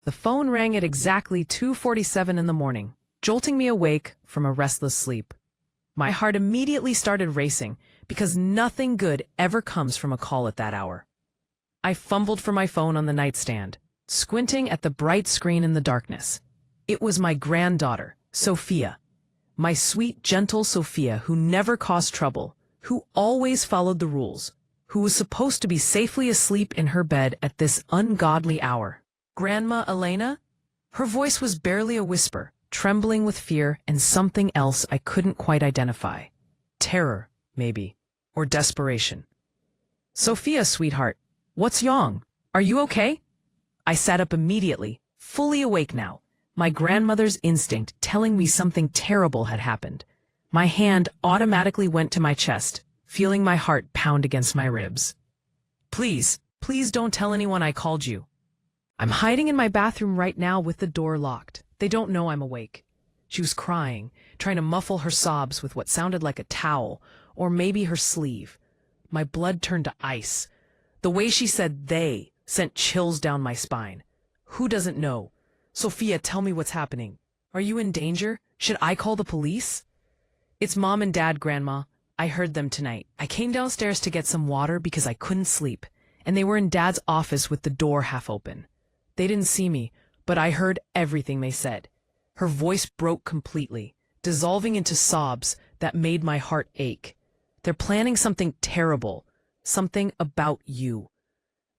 The phone rang at exactly 2:47 in the morning, jolting me awake from a restless sleep. My heart immediately started racing because nothing good ever comes from a call at that hour. I fumbled for my phone on the nightstand, squinting at the bright screen in the darkness. It was my granddaughter, Sophia. My sweet, gentle Sophia, who never caused trouble, who always followed the rules, who was supposed to be safely asleep in her bed at this ungodly hour. Grandma Elena? Her voice was barely a whisper, trembling with fear and something else I couldn't quite identify. Terror, maybe, or desperation. Sophia, sweetheart, what's wrong? Are you okay? I sat up immediately, fully awake now, my grandmother's instinct telling me something terrible had happened. My hand automatically went to my chest, feeling my heart pound against my ribs. Please don't tell anyone I called you. I'm hiding in my bathroom right now with the door locked. They don't know I'm awake. She was crying, trying to muffle her sobs with what sounded like a towel, or maybe her sleeve. My blood turned to ice. The way she said "they" sent chills down my spine. Who doesn't know? Sophia, tell me what's happening. Are you in danger? Should I call the police? It's Mom and Dad, Grandma. I heard them tonight. I came downstairs to get some water because I couldn't sleep, and they were in Dad's office with the door half open. They didn't see me, but I heard everything they said. Her voice broke completely, dissolving into sobs that made my heart ache. They're planning something terrible, something about you.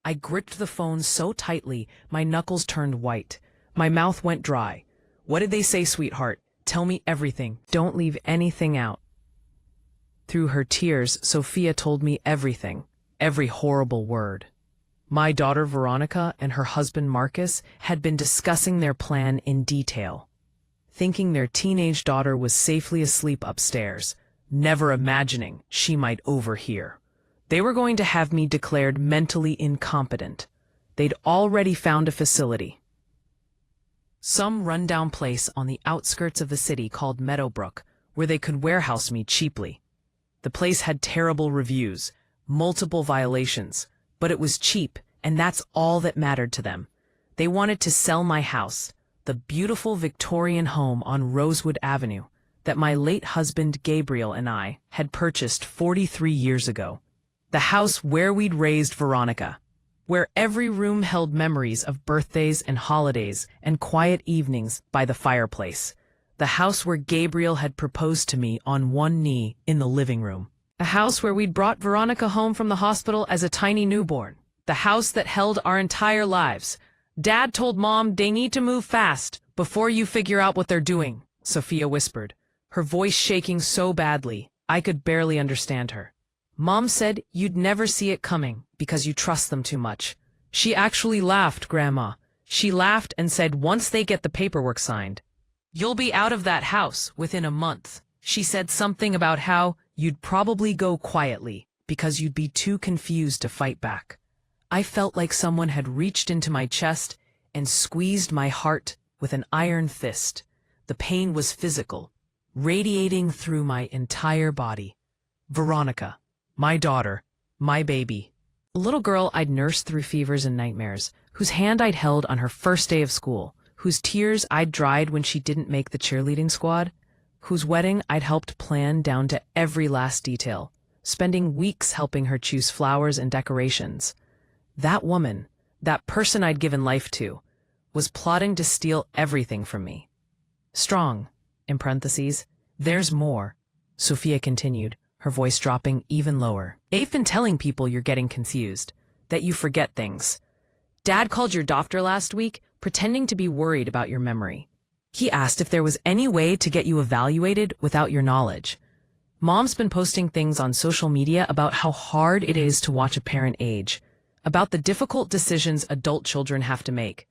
I gripped the phone so tightly, my knuckles turned white. My mouth went dry. What did they say, sweetheart? Tell me everything. Don't leave anything out. Through her tears, Sophia told me everything, every horrible word. My daughter Veronica and her husband Marcus had been discussing their plan in detail, thinking their teenage daughter was safely asleep upstairs, never imagining she might overhear. They were going to have me declared mentally incompetent. They'd already found a facility. Some rundown place on the outskirts of the city called Meadowbrook, where they could warehouse me cheaply. The place had terrible reviews, multiple violations, but it was cheap, and that's all that mattered to them. They wanted to sell my house, the beautiful Victorian home on Rosewood Avenue that my late husband Gabriel and I had purchased 43 years ago. The house where we'd raised Veronica, where every room held memories of birthdays and holidays and quiet evenings by the fireplace. The house where Gabriel had proposed to me on one knee in the living room. A house where we'd brought Veronica home from the hospital as a tiny newborn. The house that held our entire lives. Dad told Mom they need to move fast before you figure out what they're doing, Sophia whispered, her voice shaking so badly I could barely understand her. Mom said you'd never see it coming because you trust them too much. She actually laughed, Grandma. She laughed and said once they get the paperwork signed, you'll be out of that house within a month. She said something about how you'd probably go quietly because you'd be too confused to fight back. I felt like someone had reached into my chest and squeezed my heart with an iron fist. The pain was physical, radiating through my entire body. Veronica, my daughter, my baby. A little girl I'd nursed through fevers and nightmares, whose hand I'd held on her first day of school, whose tears I'd dried when she didn't make the cheerleading squad, whose wedding I'd helped plan down to every last detail, spending weeks helping her choose flowers and decorations. That woman, that person I'd given life to, was plotting to steal everything from me. Strong, in parentheses, there's more, Sophia continued, her voice dropping even lower. They've been telling people you're getting confused, that you forget things. Dad called your doctor last week, pretending to be worried about your memory. He asked if there was any way to get you evaluated without your knowledge. Mom's been posting things on social media about how hard it is to watch a parent age, about the difficult decisions adult children have to make.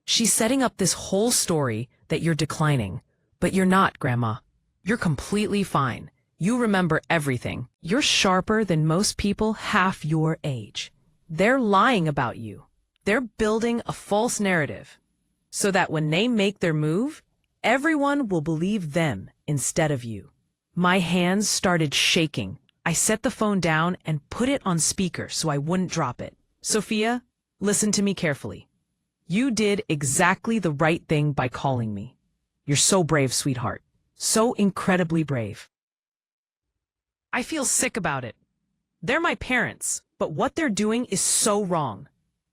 She's setting up this whole story that you're declining, but you're not, Grandma. You're completely fine. You remember everything. You're sharper than most people half your age. They're lying about you. They're building a false narrative so that when they make their move, everyone will believe them instead of you. My hands started shaking. I set the phone down and put it on speaker so I wouldn't drop it. Sophia, listen to me carefully. You did exactly the right thing by calling me. You're so brave, sweetheart. So incredibly brave. I feel sick about it. They're my parents, but what they're doing is so wrong.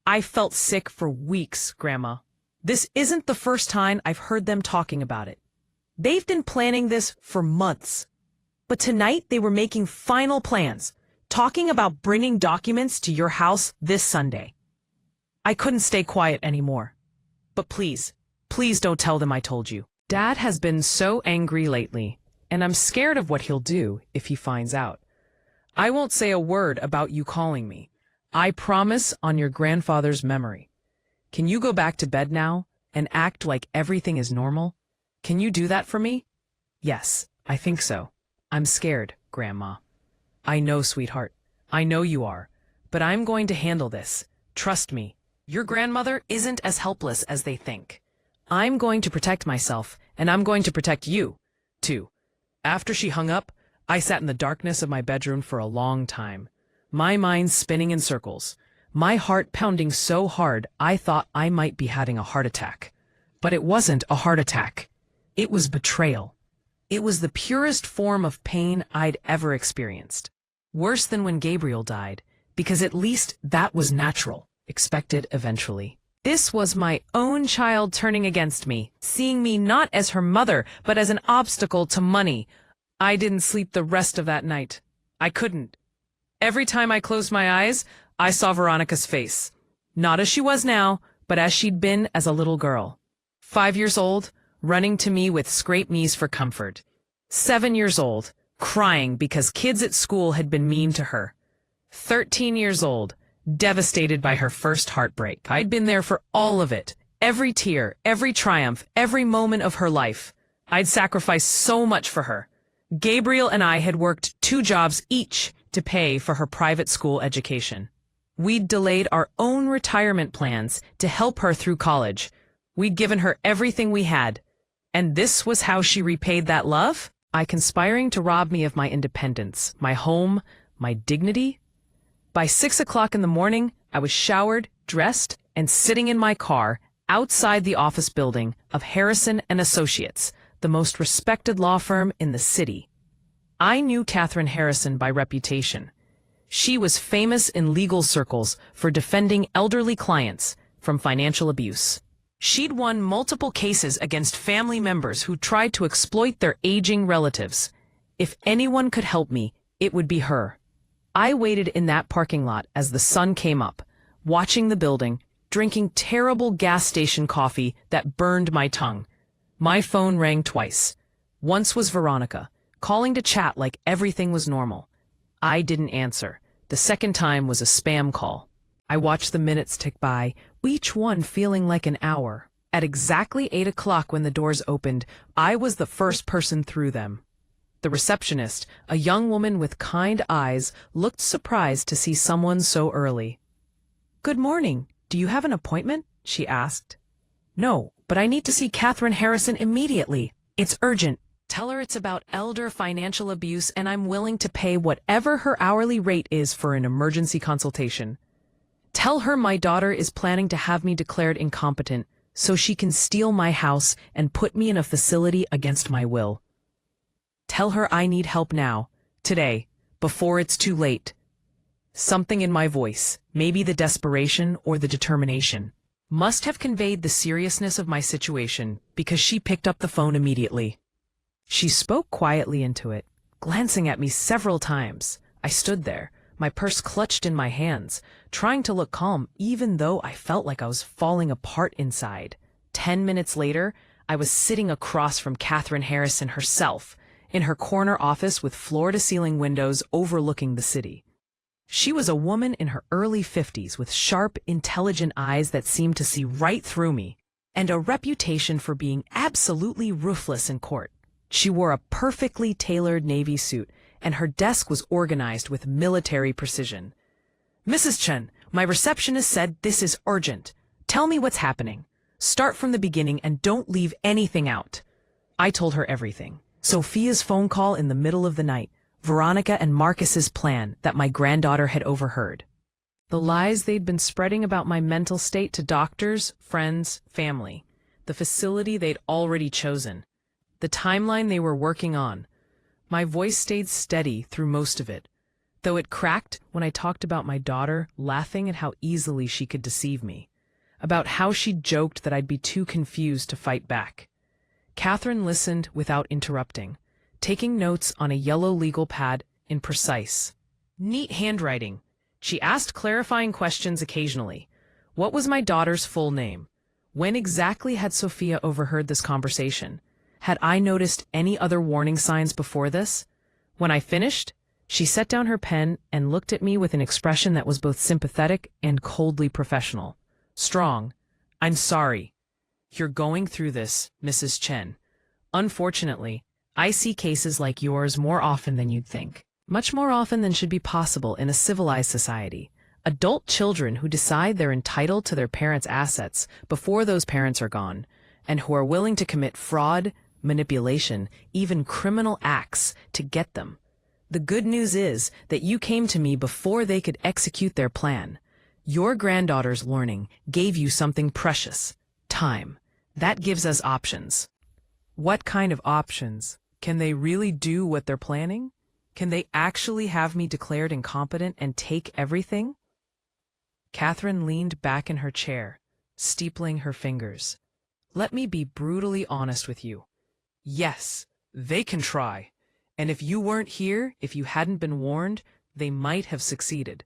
I felt sick for weeks, Grandma. This isn't the first time I've heard them talking about it. They've been planning this for months. But tonight they were making final plans, talking about bringing documents to your house this Sunday. I couldn't stay quiet anymore. But please, please don't tell them I told you. Dad has been so angry lately, and I'm scared of what he'll do if he finds out. I won't say a word about you calling me. I promise on your grandfather's memory. Can you go back to bed now and act like everything is normal? Can you do that for me? Yes, I think so. I'm scared, Grandma. I know, sweetheart. I know you are. But I'm going to handle this. Trust me. Your grandmother isn't as helpless as they think. I'm going to protect myself, and I'm going to protect you, too. After she hung up, I sat in the darkness of my bedroom for a long time, my mind spinning in circles, my heart pounding so hard I thought I might be having a heart attack. But it wasn't a heart attack. It was betrayal. It was the purest form of pain I'd ever experienced. Worse than when Gabriel died, because at least that was natural, expected eventually. This was my own child turning against me, seeing me not as her mother, but as an obstacle to money. I didn't sleep the rest of that night. I couldn't. Every time I closed my eyes, I saw Veronica's face. Not as she was now, but as she'd been as a little girl. 5 years old, running to me with scraped knees for comfort. 7 years old, crying because kids at school had been mean to her. 13 years old, devastated by her first heartbreak. I'd been there for all of it. Every tear, every triumph, every moment of her life. I'd sacrificed so much for her. Gabriel and I had worked 2 jobs each to pay for her private school education. We'd delayed our own retirement plans to help her through college. We'd given her everything we had. And this was how she repaid that love? By conspiring to rob me of my independence, my home, my dignity? By 6 o'clock in the morning, I was showered, dressed, and sitting in my car outside the office building of Harrison and Associates, the most respected law firm in the city. I knew Catherine Harrison by reputation. She was famous in legal circles for defending elderly clients from financial abuse. She'd won multiple cases against family members who tried to exploit their aging relatives. If anyone could help me, it would be her. I waited in that parking lot as the sun came up, watching the building, drinking terrible gas station coffee that burned my tongue. My phone rang twice. Once was Veronica, calling to chat like everything was normal. I didn't answer. The second time was a spam call. I watched the minutes tick by, each one feeling like an hour. At exactly 8 o'clock when the doors opened, I was the first person through them. The receptionist, a young woman with kind eyes, looked surprised to see someone so early. "Good morning. Do you have an appointment?" she asked. "No, but I need to see Catherine Harrison immediately. It's urgent. Tell her it's about elder financial abuse and I'm willing to pay whatever her hourly rate is for an emergency consultation. Tell her my daughter is planning to have me declared incompetent so she can steal my house and put me in a facility against my will. Tell her I need help now, today, before it's too late." Something in my voice, maybe the desperation or the determination, must have conveyed the seriousness of my situation because she picked up the phone immediately. She spoke quietly into it, glancing at me several times. I stood there, my purse clutched in my hands, trying to look calm even though I felt like I was falling apart inside. 10 minutes later, I was sitting across from Catherine Harrison herself, in her corner office with floor-to-ceiling windows overlooking the city. She was a woman in her early 50s with sharp, intelligent eyes that seemed to see right through me, and a reputation for being absolutely ruthless in court. She wore a perfectly tailored navy suit, and her desk was organized with military precision. "Mrs. Chen, my receptionist said this is urgent. Tell me what's happening. Start from the beginning and don't leave anything out." I told her everything. Sophia's phone call in the middle of the night, Veronica and Marcus's plan that my granddaughter had overheard. The lies they'd been spreading about my mental state to doctors, friends, family, the facility they'd already chosen, the timeline they were working on. My voice stayed steady through most of it, though it cracked when I talked about my daughter, laughing at how easily she could deceive me, about how she joked that I'd be too confused to fight back. Catherine listened without interrupting, taking notes on a yellow legal pad in precise, neat handwriting. She asked clarifying questions occasionally. What was my daughter's full name? When exactly had Sophia overheard this conversation? Had I noticed any other warning signs before this? When I finished, she set down her pen and looked at me with an expression that was both sympathetic and coldly professional. Strong. I'm sorry. You're going through this, Mrs. Chen. Unfortunately, I see cases like yours more often than you'd think. Much more often than should be possible in a civilized society. Adult children who decide they're entitled to their parents' assets before those parents are gone, and who are willing to commit fraud, manipulation, even criminal acts to get them. The good news is that you came to me before they could execute their plan. Your granddaughter's learning gave you something precious. Time. That gives us options. What kind of options? Can they really do what they're planning? Can they actually have me declared incompetent and take everything? Catherine leaned back in her chair, steepling her fingers. Let me be brutally honest with you. Yes, they can try. And if you weren't here, if you hadn't been warned, they might have succeeded.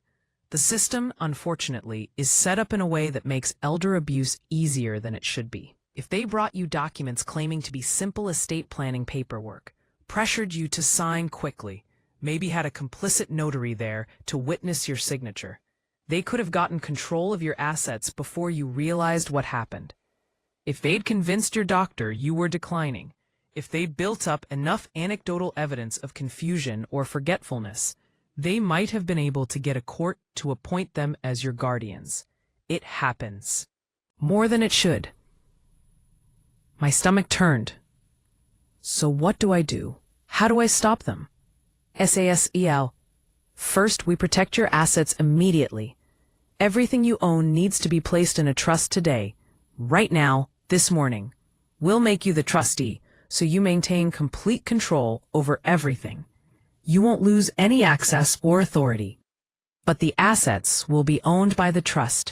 The system, unfortunately, is set up in a way that makes elder abuse easier than it should be. If they brought you documents claiming to be simple estate planning paperwork, pressured you to sign quickly, maybe had a complicit notary there to witness your signature, they could have gotten control of your assets before you realized what happened. If they'd convinced your doctor you were declining, if they'd built up enough anecdotal evidence of confusion or forgetfulness, they might have been able to get a court to appoint them as your guardians. It happens. More than it should. My stomach turned. So what do I do? How do I stop them? SASEL. First, we protect your assets immediately. Everything you own needs to be placed in a trust today, right now, this morning. We'll make you the trustee, so you maintain complete control over everything. You won't lose any access or authority. But the assets will be owned by the trust,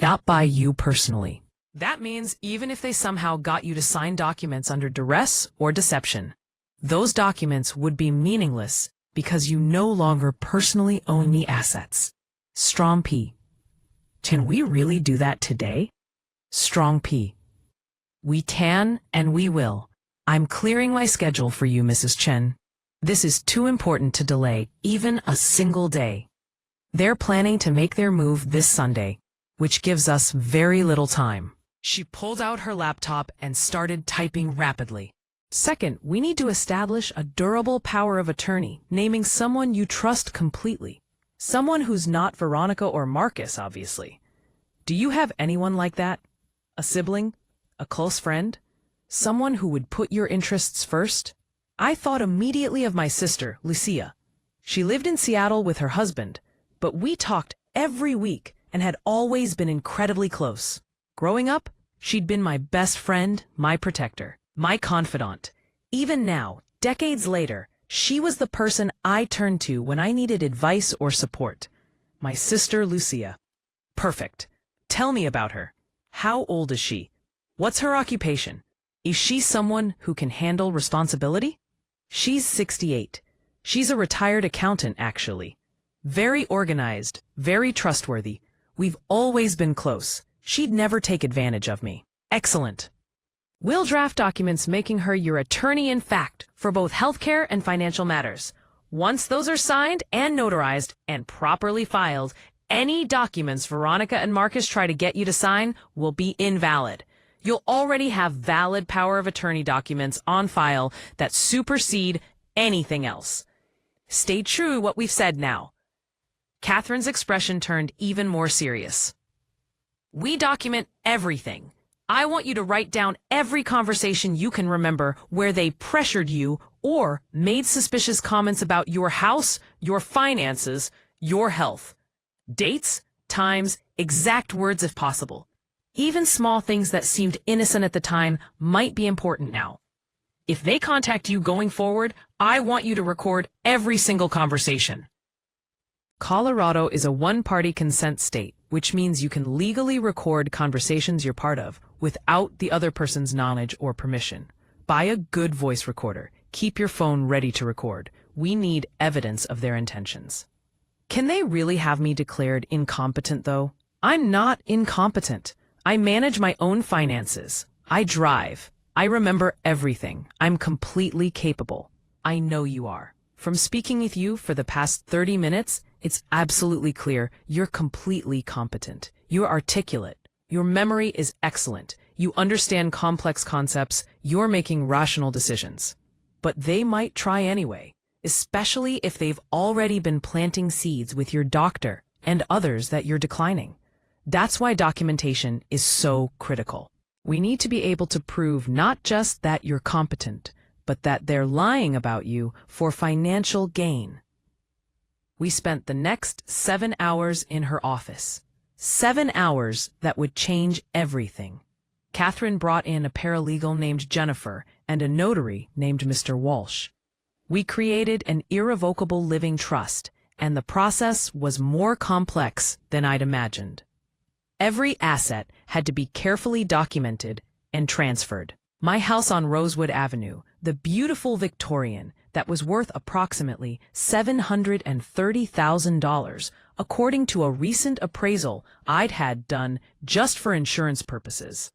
not by you personally. That means even if they somehow got you to sign documents under duress or deception, those documents would be meaningless because you no longer personally own the assets. Strong P. Can we really do that today? Strong P. We can and we will. I'm clearing my schedule for you, Mrs. Chen. This is too important to delay even a single day. They're planning to make their move this Sunday, which gives us very little time. She pulled out her laptop and started typing rapidly. Second, we need to establish a durable power of attorney, naming someone you trust completely. Someone who's not Veronica or Marcus, obviously. Do you have anyone like that? A sibling? A close friend? Someone who would put your interests first? I thought immediately of my sister, Lucia. She lived in Seattle with her husband, but we talked every week and had always been incredibly close. Growing up, she'd been my best friend, my protector, my confidant. Even now, decades later, she was the person I turned to when I needed advice or support. My sister, Lucia. Perfect. Tell me about her. How old is she? What's her occupation? Is she someone who can handle responsibility? She's 68. She's a retired accountant, actually. Very organized, very trustworthy. We've always been close. She'd never take advantage of me. Excellent. We'll draft documents making her your attorney in fact for both healthcare and financial matters. Once those are signed and notarized and properly filed, any documents Veronica and Marcus try to get you to sign will be invalid. You'll already have valid power of attorney documents on file that supersede anything else. Stay true to what we've said now. Catherine's expression turned even more serious. We document everything. I want you to write down every conversation you can remember where they pressured you or made suspicious comments about your house, your finances, your health. Dates, times, exact words if possible. Even small things that seemed innocent at the time might be important now. If they contact you going forward, I want you to record every single conversation. Colorado is a one-party consent state, which means you can legally record conversations you're part of without the other person's knowledge or permission. Buy a good voice recorder. Keep your phone ready to record. We need evidence of their intentions. Can they really have me declared incompetent, though? I'm not incompetent. I manage my own finances. I drive. I remember everything. I'm completely capable. I know you are. From speaking with you for the past 30 minutes, it's absolutely clear you're completely competent. You're articulate. Your memory is excellent. You understand complex concepts. You're making rational decisions. But they might try anyway, especially if they've already been planting seeds with your doctor and others that you're declining. That's why documentation is so critical. We need to be able to prove not just that you're competent, but that they're lying about you for financial gain. We spent the next 7 hours in her office. 7 hours that would change everything. Catherine brought in a paralegal named Jennifer and a notary named Mr. Walsh. We created an irrevocable living trust, and the process was more complex than I'd imagined. Every asset had to be carefully documented and transferred. My house on Rosewood Avenue, the beautiful Victorian that was worth approximately $730,000, according to a recent appraisal I'd had done just for insurance purposes.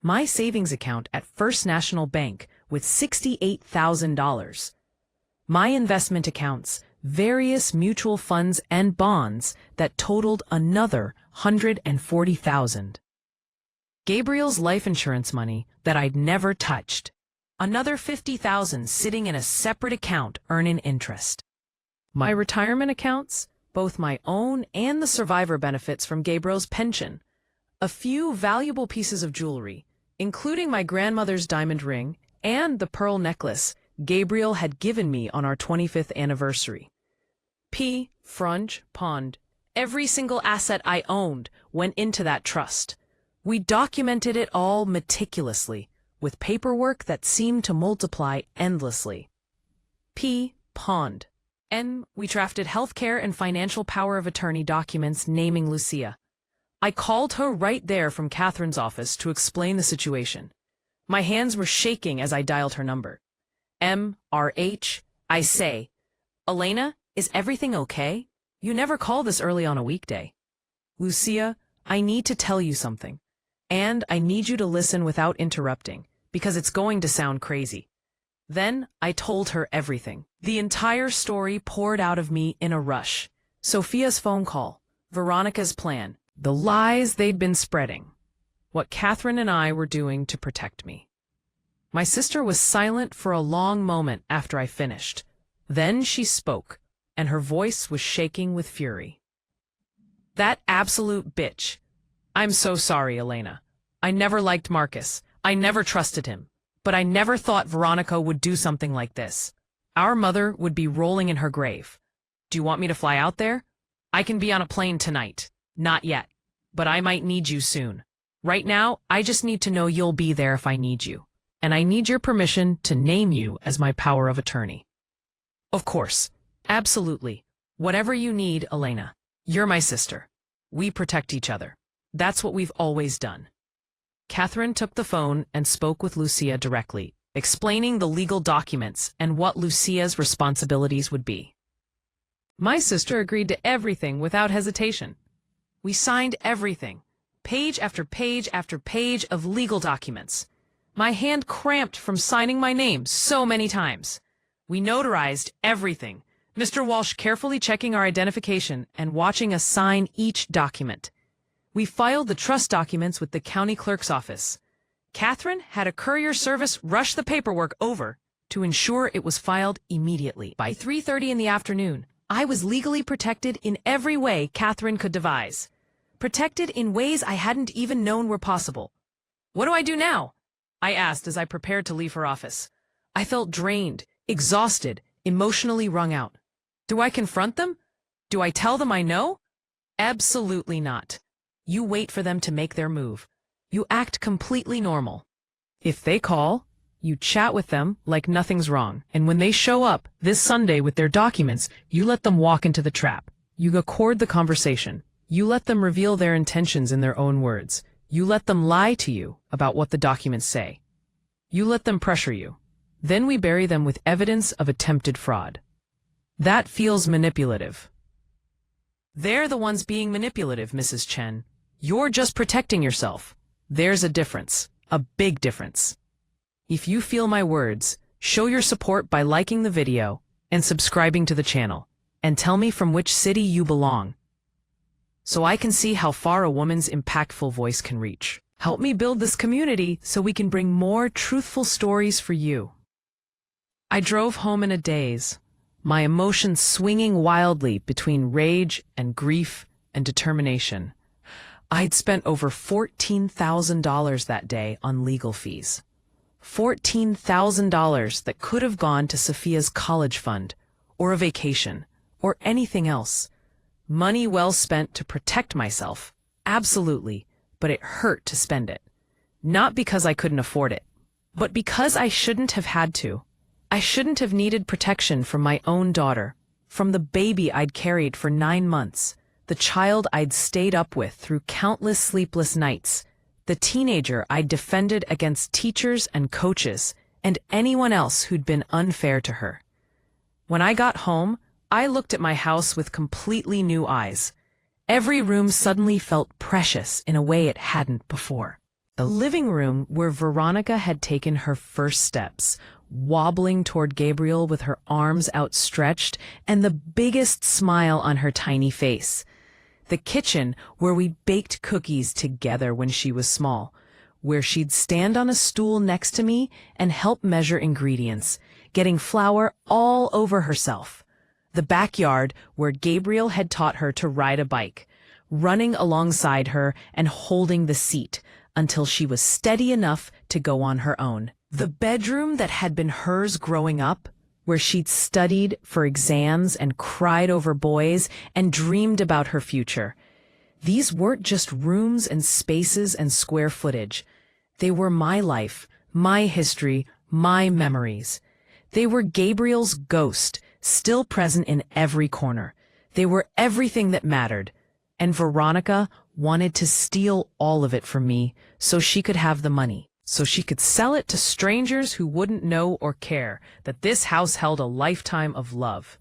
My savings account at First National Bank with $68,000. My investment accounts, various mutual funds and bonds that totaled another $140,000. Gabriel's life insurance money that I'd never touched. Another $50,000 sitting in a separate account earning interest. My retirement accounts, both my own and the survivor benefits from Gabriel's pension. A few valuable pieces of jewelry, including my grandmother's diamond ring and the pearl necklace Gabriel had given me on our 25th anniversary. Frunge Pond. Every single asset I owned went into that trust. We documented it all meticulously, with paperwork that seemed to multiply endlessly. Pond. We drafted healthcare and financial power of attorney documents naming Lucia. I called her right there from Catherine's office to explain the situation. My hands were shaking as I dialed her number. MRH, I say, Elena, is everything okay? You never call this early on a weekday. Lucia, I need to tell you something. And I need you to listen without interrupting, because it's going to sound crazy. Then I told her everything. The entire story poured out of me in a rush. Sophia's phone call, Veronica's plan, the lies they'd been spreading, what Catherine and I were doing to protect me. My sister was silent for a long moment after I finished. Then she spoke, and her voice was shaking with fury. That absolute bitch. I'm so sorry, Elena. I never liked Marcus. I never trusted him. But I never thought Veronica would do something like this. Our mother would be rolling in her grave. Do you want me to fly out there? I can be on a plane tonight. Not yet. But I might need you soon. Right now, I just need to know you'll be there if I need you. And I need your permission to name you as my power of attorney. Of course. Absolutely. Whatever you need, Elena. You're my sister. We protect each other. That's what we've always done. Catherine took the phone and spoke with Lucia directly, explaining the legal documents and what Lucia's responsibilities would be. My sister agreed to everything without hesitation. We signed everything, page after page after page of legal documents. My hand cramped from signing my name so many times. We notarized everything, Mr. Walsh carefully checking our identification and watching us sign each document. We filed the trust documents with the county clerk's office. Catherine had a courier service rush the paperwork over to ensure it was filed immediately. By 3:30 in the afternoon, I was legally protected in every way Catherine could devise. Protected in ways I hadn't even known were possible. What do I do now? I asked as I prepared to leave her office. I felt drained, exhausted, emotionally wrung out. Do I confront them? Do I tell them I know? Absolutely not. You wait for them to make their move. You act completely normal. If they call, you chat with them like nothing's wrong. And when they show up this Sunday with their documents, you let them walk into the trap. You accord the conversation. You let them reveal their intentions in their own words. You let them lie to you about what the documents say. You let them pressure you. Then we bury them with evidence of attempted fraud. That feels manipulative. They're the ones being manipulative, Mrs. Chen. You're just protecting yourself. There's a difference, a big difference. If you feel my words, show your support by liking the video and subscribing to the channel, and tell me from which city you belong, so I can see how far a woman's impactful voice can reach. Help me build this community so we can bring more truthful stories for you. I drove home in a daze, my emotions swinging wildly between rage and grief and determination. I'd spent over $14,000 that day on legal fees. $14,000 that could have gone to Sophia's college fund, or a vacation, or anything else. Money well spent to protect myself, absolutely, but it hurt to spend it. Not because I couldn't afford it, but because I shouldn't have had to. I shouldn't have needed protection from my own daughter, from the baby I'd carried for 9 months, the child I'd stayed up with through countless sleepless nights, the teenager I'd defended against teachers and coaches, and anyone else who'd been unfair to her. When I got home, I looked at my house with completely new eyes. Every room suddenly felt precious in a way it hadn't before. The living room where Veronica had taken her first steps, wobbling toward Gabriel with her arms outstretched and the biggest smile on her tiny face. The kitchen where we baked cookies together when she was small, where she'd stand on a stool next to me and help measure ingredients, getting flour all over herself. The backyard where Gabriel had taught her to ride a bike, running alongside her and holding the seat until she was steady enough to go on her own. The bedroom that had been hers growing up, where she'd studied for exams and cried over boys and dreamed about her future. These weren't just rooms and spaces and square footage. They were my life, my history, my memories. They were Gabriel's ghost, still present in every corner. They were everything that mattered. And Veronica wanted to steal all of it from me so she could have the money, so she could sell it to strangers who wouldn't know or care that this house held a lifetime of love.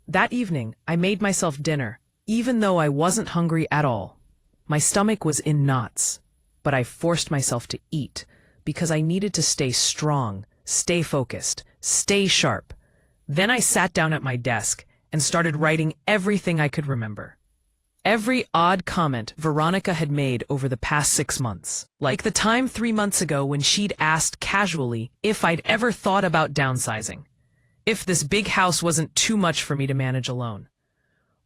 That evening, I made myself dinner, even though I wasn't hungry at all. My stomach was in knots, but I forced myself to eat because I needed to stay strong, stay focused, stay sharp. Then I sat down at my desk and started writing everything I could remember. Every odd comment Veronica had made over the past 6 months. Like the time 3 months ago when she'd asked casually if I'd ever thought about downsizing. If this big house wasn't too much for me to manage alone.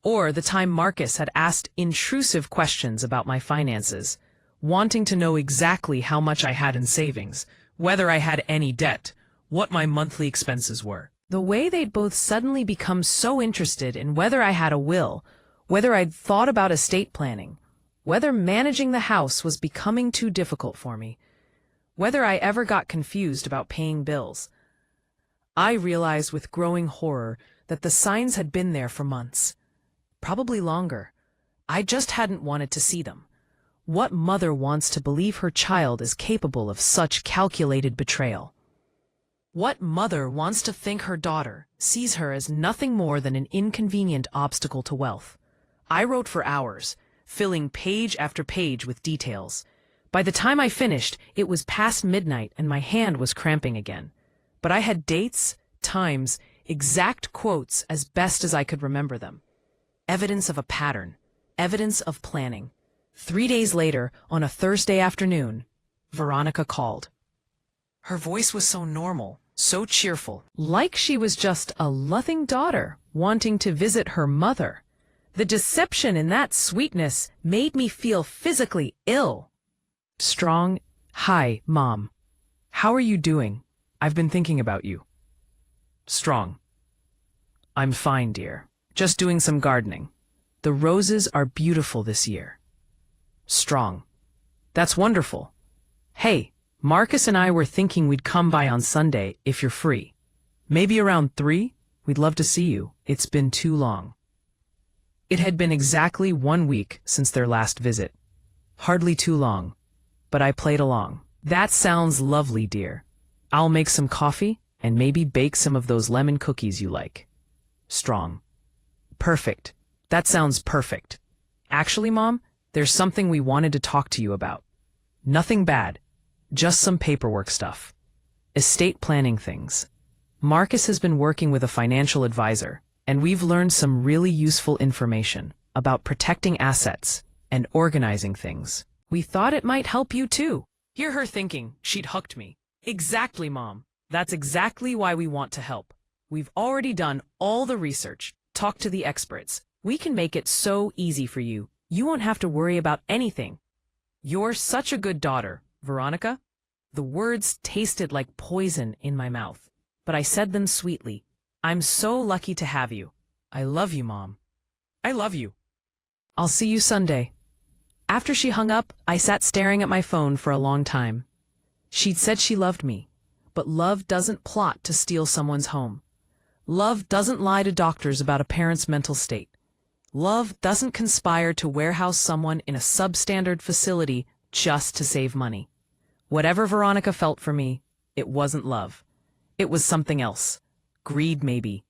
Or the time Marcus had asked intrusive questions about my finances, wanting to know exactly how much I had in savings, whether I had any debt, what my monthly expenses were. The way they'd both suddenly become so interested in whether I had a will, whether I'd thought about estate planning, whether managing the house was becoming too difficult for me, whether I ever got confused about paying bills. I realized with growing horror that the signs had been there for months, probably longer. I just hadn't wanted to see them. What mother wants to believe her child is capable of such calculated betrayal? What mother wants to think her daughter sees her as nothing more than an inconvenient obstacle to wealth? I wrote for hours, filling page after page with details. By the time I finished, it was past midnight and my hand was cramping again. But I had dates, times, exact quotes as best as I could remember them. Evidence of a pattern, evidence of planning. 3 days later, on a Thursday afternoon, Veronica called. Her voice was so normal, so cheerful, like she was just a loving daughter wanting to visit her mother. The deception in that sweetness made me feel physically ill. Strong, "Hi, Mom. How are you doing? I've been thinking about you." Strong, "I'm fine, dear. Just doing some gardening." The roses are beautiful this year. Strong. That's wonderful. Hey, Marcus and I were thinking we'd come by on Sunday if you're free. Maybe around 3? We'd love to see you. It's been too long. It had been exactly 1 week since their last visit. Hardly too long, but I played along. That sounds lovely, dear. I'll make some coffee and maybe bake some of those lemon cookies you like. Strong. Perfect. That sounds perfect. Actually, Mom, there's something we wanted to talk to you about. Nothing bad, just some paperwork stuff. Estate planning things. Marcus has been working with a financial advisor, and we've learned some really useful information about protecting assets and organizing things. We thought it might help you too. Hear her thinking she'd hooked me. Exactly, Mom. That's exactly why we want to help. We've already done all the research, talked to the experts. We can make it so easy for you. You won't have to worry about anything. You're such a good daughter, Veronica. The words tasted like poison in my mouth, but I said them sweetly. I'm so lucky to have you. I love you, Mom. I love you. I'll see you Sunday. After she hung up, I sat staring at my phone for a long time. She'd said she loved me, but love doesn't plot to steal someone's home. Love doesn't lie to doctors about a parent's mental state. Love doesn't conspire to warehouse someone in a substandard facility just to save money. Whatever Veronica felt for me, it wasn't love. It was something else. Greed, maybe.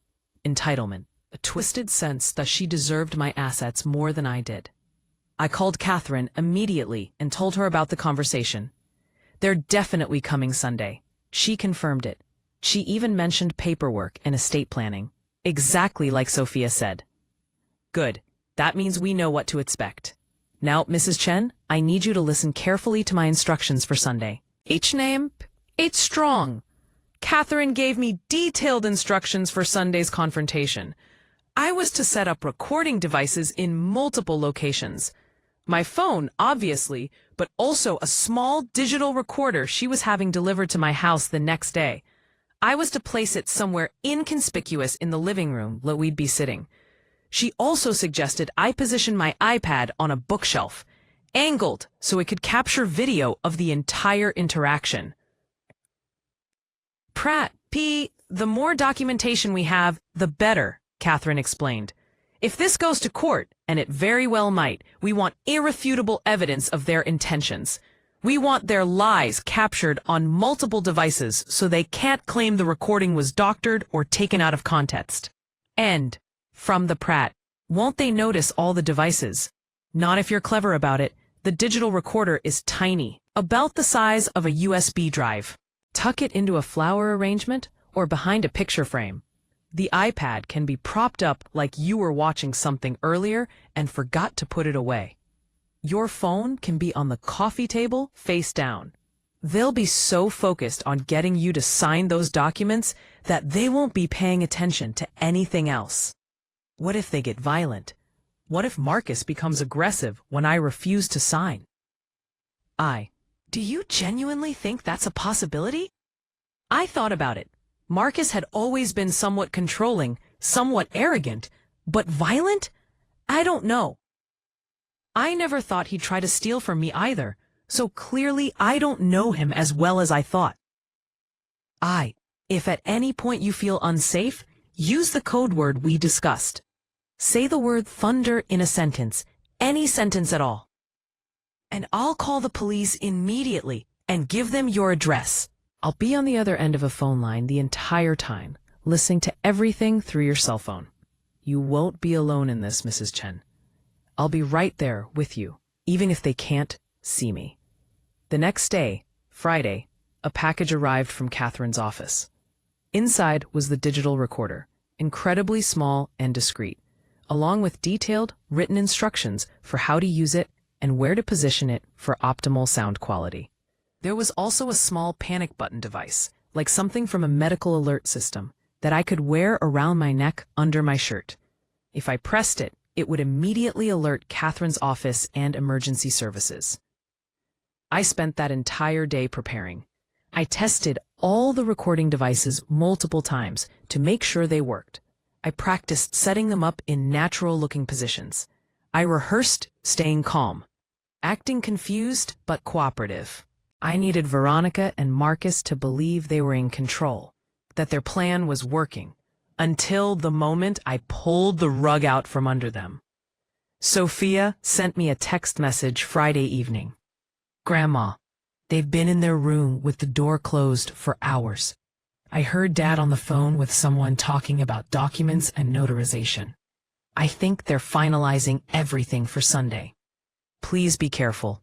Entitlement. A twisted sense that she deserved my assets more than I did. I called Catherine immediately and told her about the conversation. They're definitely coming Sunday. She confirmed it. She even mentioned paperwork and estate planning. Exactly like Sophia said. Good. That means we know what to expect. Now, Mrs. Chen, I need you to listen carefully to my instructions for Sunday. H-name? It's strong. Catherine gave me detailed instructions for Sunday's confrontation. I was to set up recording devices in multiple locations. My phone, obviously, but also a small digital recorder she was having delivered to my house the next day. I was to place it somewhere inconspicuous in the living room where we'd be sitting. She also suggested I position my iPad on a bookshelf, angled so it could capture video of the entire interaction. Pratt, the more documentation we have, the better, Catherine explained. If this goes to court, and it very well might, we want irrefutable evidence of their intentions. We want their lies captured on multiple devices so they can't claim the recording was doctored or taken out of context. And, from the Pratt, won't they notice all the devices? Not if you're clever about it. The digital recorder is tiny, about the size of a USB drive. Tuck it into a flower arrangement or behind a picture frame. The iPad can be propped up like you were watching something earlier and forgot to put it away. Your phone can be on the coffee table face down. They'll be so focused on getting you to sign those documents that they won't be paying attention to anything else. What if they get violent? What if Marcus becomes aggressive when I refuse to sign? Do you genuinely think that's a possibility? I thought about it. Marcus had always been somewhat controlling, somewhat arrogant, but violent? I don't know. I never thought he'd try to steal from me either, so clearly I don't know him as well as I thought. If at any point you feel unsafe, use the code word we discussed. Say the word thunder in a sentence, any sentence at all. And I'll call the police immediately and give them your address. I'll be on the other end of a phone line the entire time, listening to everything through your cell phone. You won't be alone in this, Mrs. Chen. I'll be right there with you, even if they can't see me. The next day, Friday, a package arrived from Catherine's office. Inside was the digital recorder, incredibly small and discreet, along with detailed, written instructions for how to use it and where to position it for optimal sound quality. There was also a small panic button device, like something from a medical alert system, that I could wear around my neck under my shirt. If I pressed it, it would immediately alert Catherine's office and emergency services. I spent that entire day preparing. I tested all the recording devices multiple times to make sure they worked. I practiced setting them up in natural-looking positions. I rehearsed staying calm, acting confused but cooperative. I needed Veronica and Marcus to believe they were in control, that their plan was working, until the moment I pulled the rug out from under them. Sophia sent me a text message Friday evening. "Grandma, they've been in their room with the door closed for hours. I heard Dad on the phone with someone talking about documents and notarization. I think they're finalizing everything for Sunday. Please be careful.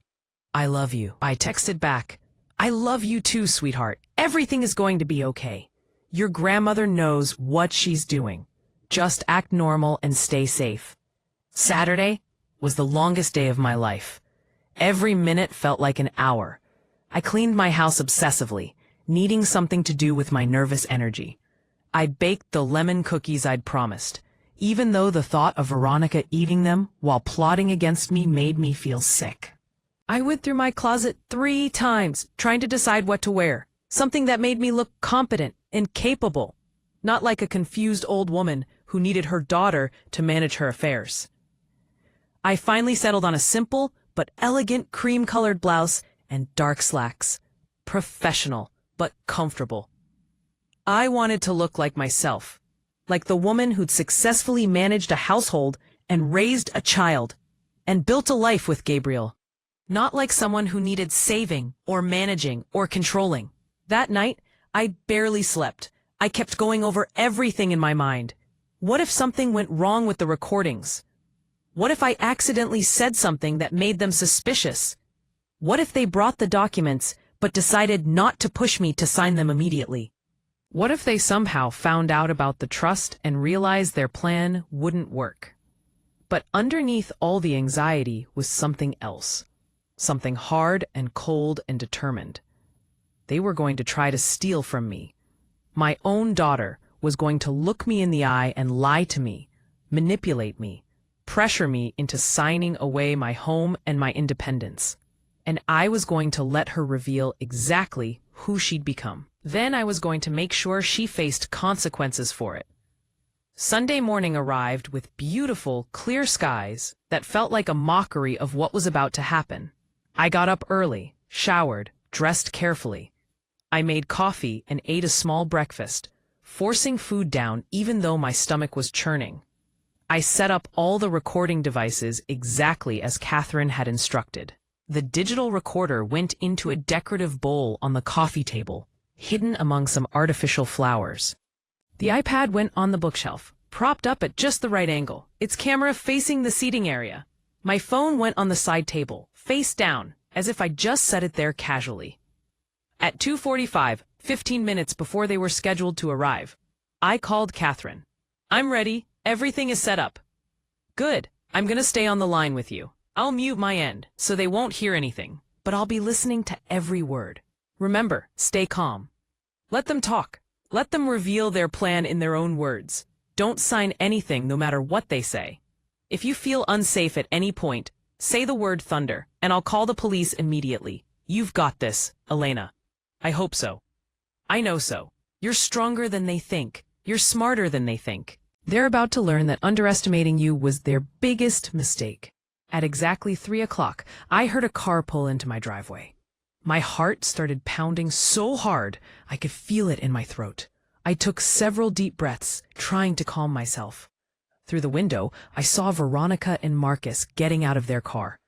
I love you." I texted back, "I love you too, sweetheart. Everything is going to be okay. Your grandmother knows what she's doing. Just act normal and stay safe." Saturday was the longest day of my life. Every minute felt like an hour. I cleaned my house obsessively, needing something to do with my nervous energy. I baked the lemon cookies I'd promised, even though the thought of Veronica eating them while plotting against me made me feel sick. I went through my closet 3 times, trying to decide what to wear, something that made me look competent and capable, not like a confused old woman who needed her daughter to manage her affairs. I finally settled on a simple but elegant cream-colored blouse and dark slacks. Professional, but comfortable. I wanted to look like myself, like the woman who'd successfully managed a household and raised a child, and built a life with Gabriel. Not like someone who needed saving or managing or controlling. That night, I barely slept. I kept going over everything in my mind. What if something went wrong with the recordings? What if I accidentally said something that made them suspicious? What if they brought the documents but decided not to push me to sign them immediately? What if they somehow found out about the trust and realized their plan wouldn't work? But underneath all the anxiety was something else. Something hard and cold and determined. They were going to try to steal from me. My own daughter was going to look me in the eye and lie to me, manipulate me, pressure me into signing away my home and my independence. And I was going to let her reveal exactly who she'd become. Then I was going to make sure she faced consequences for it. Sunday morning arrived with beautiful, clear skies that felt like a mockery of what was about to happen. I got up early, showered, dressed carefully. I made coffee and ate a small breakfast, forcing food down even though my stomach was churning. I set up all the recording devices exactly as Catherine had instructed. The digital recorder went into a decorative bowl on the coffee table, hidden among some artificial flowers. The iPad went on the bookshelf, propped up at just the right angle, its camera facing the seating area. My phone went on the side table, face down, as if I just set it there casually. At 2:45, 15 minutes before they were scheduled to arrive, I called Catherine. "I'm ready. Everything is set up." "Good. I'm gonna stay on the line with you. I'll mute my end, so they won't hear anything, but I'll be listening to every word. Remember, stay calm. Let them talk. Let them reveal their plan in their own words. Don't sign anything no matter what they say. If you feel unsafe at any point, say the word thunder, and I'll call the police immediately. You've got this, Elena. I hope so. I know so. You're stronger than they think. You're smarter than they think. They're about to learn that underestimating you was their biggest mistake." At exactly 3 o'clock, I heard a car pull into my driveway. My heart started pounding so hard I could feel it in my throat. I took several deep breaths, trying to calm myself. Through the window, I saw Veronica and Marcus getting out of their car.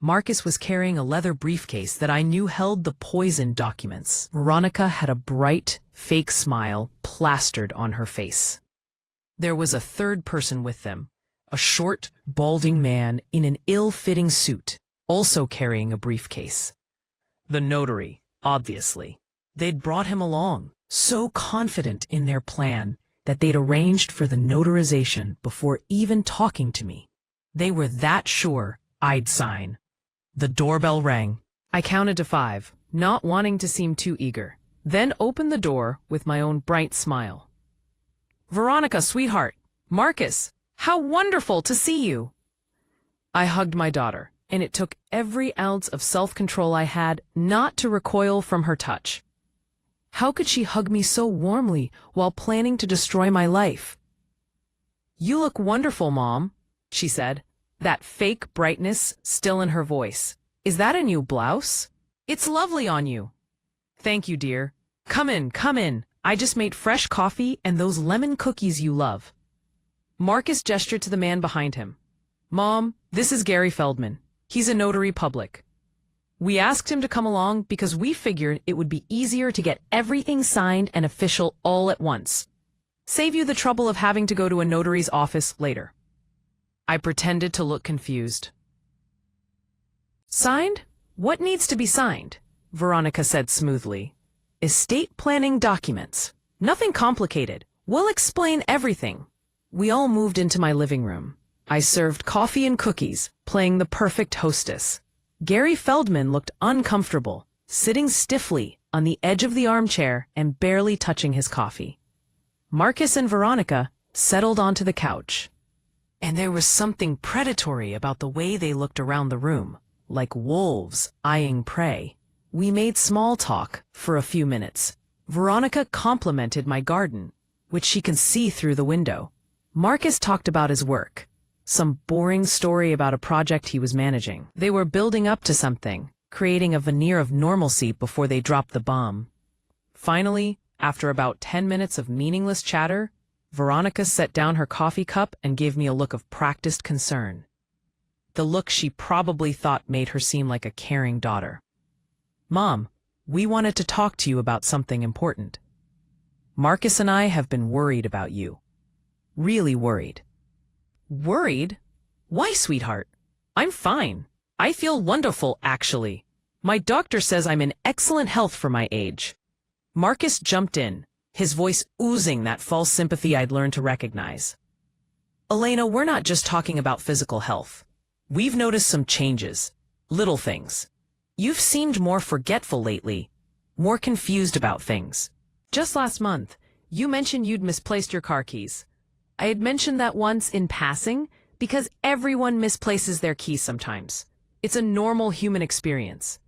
Marcus was carrying a leather briefcase that I knew held the poison documents. Veronica had a bright, fake smile plastered on her face. There was a third person with them, a short, balding man in an ill-fitting suit, also carrying a briefcase. The notary, obviously. They'd brought him along, so confident in their plan that they'd arranged for the notarization before even talking to me. They were that sure I'd sign. The doorbell rang. I counted to 5, not wanting to seem too eager, then opened the door with my own bright smile. "Veronica, sweetheart. Marcus, how wonderful to see you." I hugged my daughter, and it took every ounce of self-control I had not to recoil from her touch. How could she hug me so warmly while planning to destroy my life? "You look wonderful, Mom," she said. that fake brightness still in her voice. Is that a new blouse? It's lovely on you. Thank you, dear. Come in, come in. I just made fresh coffee and those lemon cookies you love. Marcus gestured to the man behind him. Mom, this is Gary Feldman. He's a notary public. We asked him to come along because we figured it would be easier to get everything signed and official all at once. Save you the trouble of having to go to a notary's office later. I pretended to look confused. Signed? What needs to be signed? Veronica said smoothly. Estate planning documents. Nothing complicated. We'll explain everything. We all moved into my living room. I served coffee and cookies, playing the perfect hostess. Gary Feldman looked uncomfortable, sitting stiffly on the edge of the armchair and barely touching his coffee. Marcus and Veronica settled onto the couch. And there was something predatory about the way they looked around the room, like wolves eyeing prey. We made small talk for a few minutes. Veronica complimented my garden, which she can see through the window. Marcus talked about his work, some boring story about a project he was managing. They were building up to something, creating a veneer of normalcy before they dropped the bomb. Finally, after about 10 minutes of meaningless chatter, Veronica set down her coffee cup and gave me a look of practiced concern. The look she probably thought made her seem like a caring daughter. Mom, we wanted to talk to you about something important. Marcus and I have been worried about you. Really worried. Worried? Why, sweetheart? I'm fine. I feel wonderful, actually. My doctor says I'm in excellent health for my age. Marcus jumped in, his voice oozing that false sympathy I'd learned to recognize. Elena, we're not just talking about physical health. We've noticed some changes. Little things. You've seemed more forgetful lately, more confused about things. Just last month, you mentioned you'd misplaced your car keys. I had mentioned that once in passing because everyone misplaces their keys sometimes. It's a normal human experience.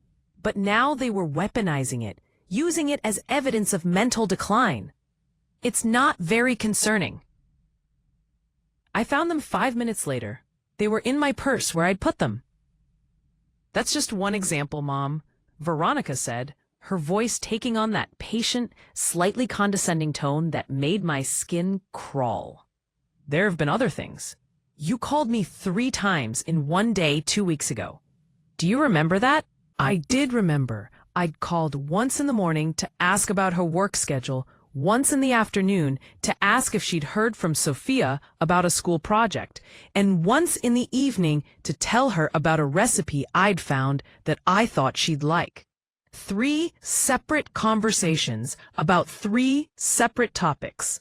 But now they were weaponizing it, using it as evidence of mental decline. It's not very concerning. I found them 5 minutes later. They were in my purse where I'd put them. That's just one example, Mom, Veronica said, her voice taking on that patient, slightly condescending tone that made my skin crawl. There have been other things. You called me 3 times in one day 2 weeks ago. Do you remember that? I did remember. I'd called once in the morning to ask about her work schedule, once in the afternoon to ask if she'd heard from Sophia about a school project, and once in the evening to tell her about a recipe I'd found that I thought she'd like. 3 separate conversations about 3 separate topics.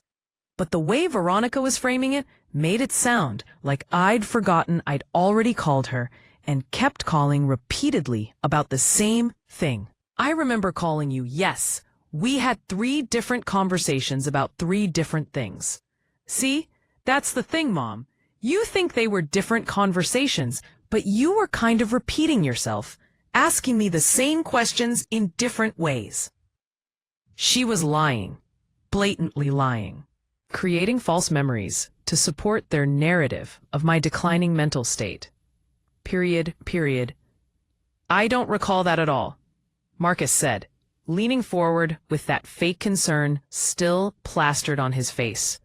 But the way Veronica was framing it made it sound like I'd forgotten I'd already called her and kept calling repeatedly about the same thing. I remember calling you, yes. We had 3 different conversations about 3 different things. See, that's the thing, Mom. You think they were different conversations, but you were kind of repeating yourself, asking me the same questions in different ways. She was lying, blatantly lying, creating false memories to support their narrative of my declining mental state. Period. I don't recall that at all, Marcus said, leaning forward with that fake concern still plastered on his face.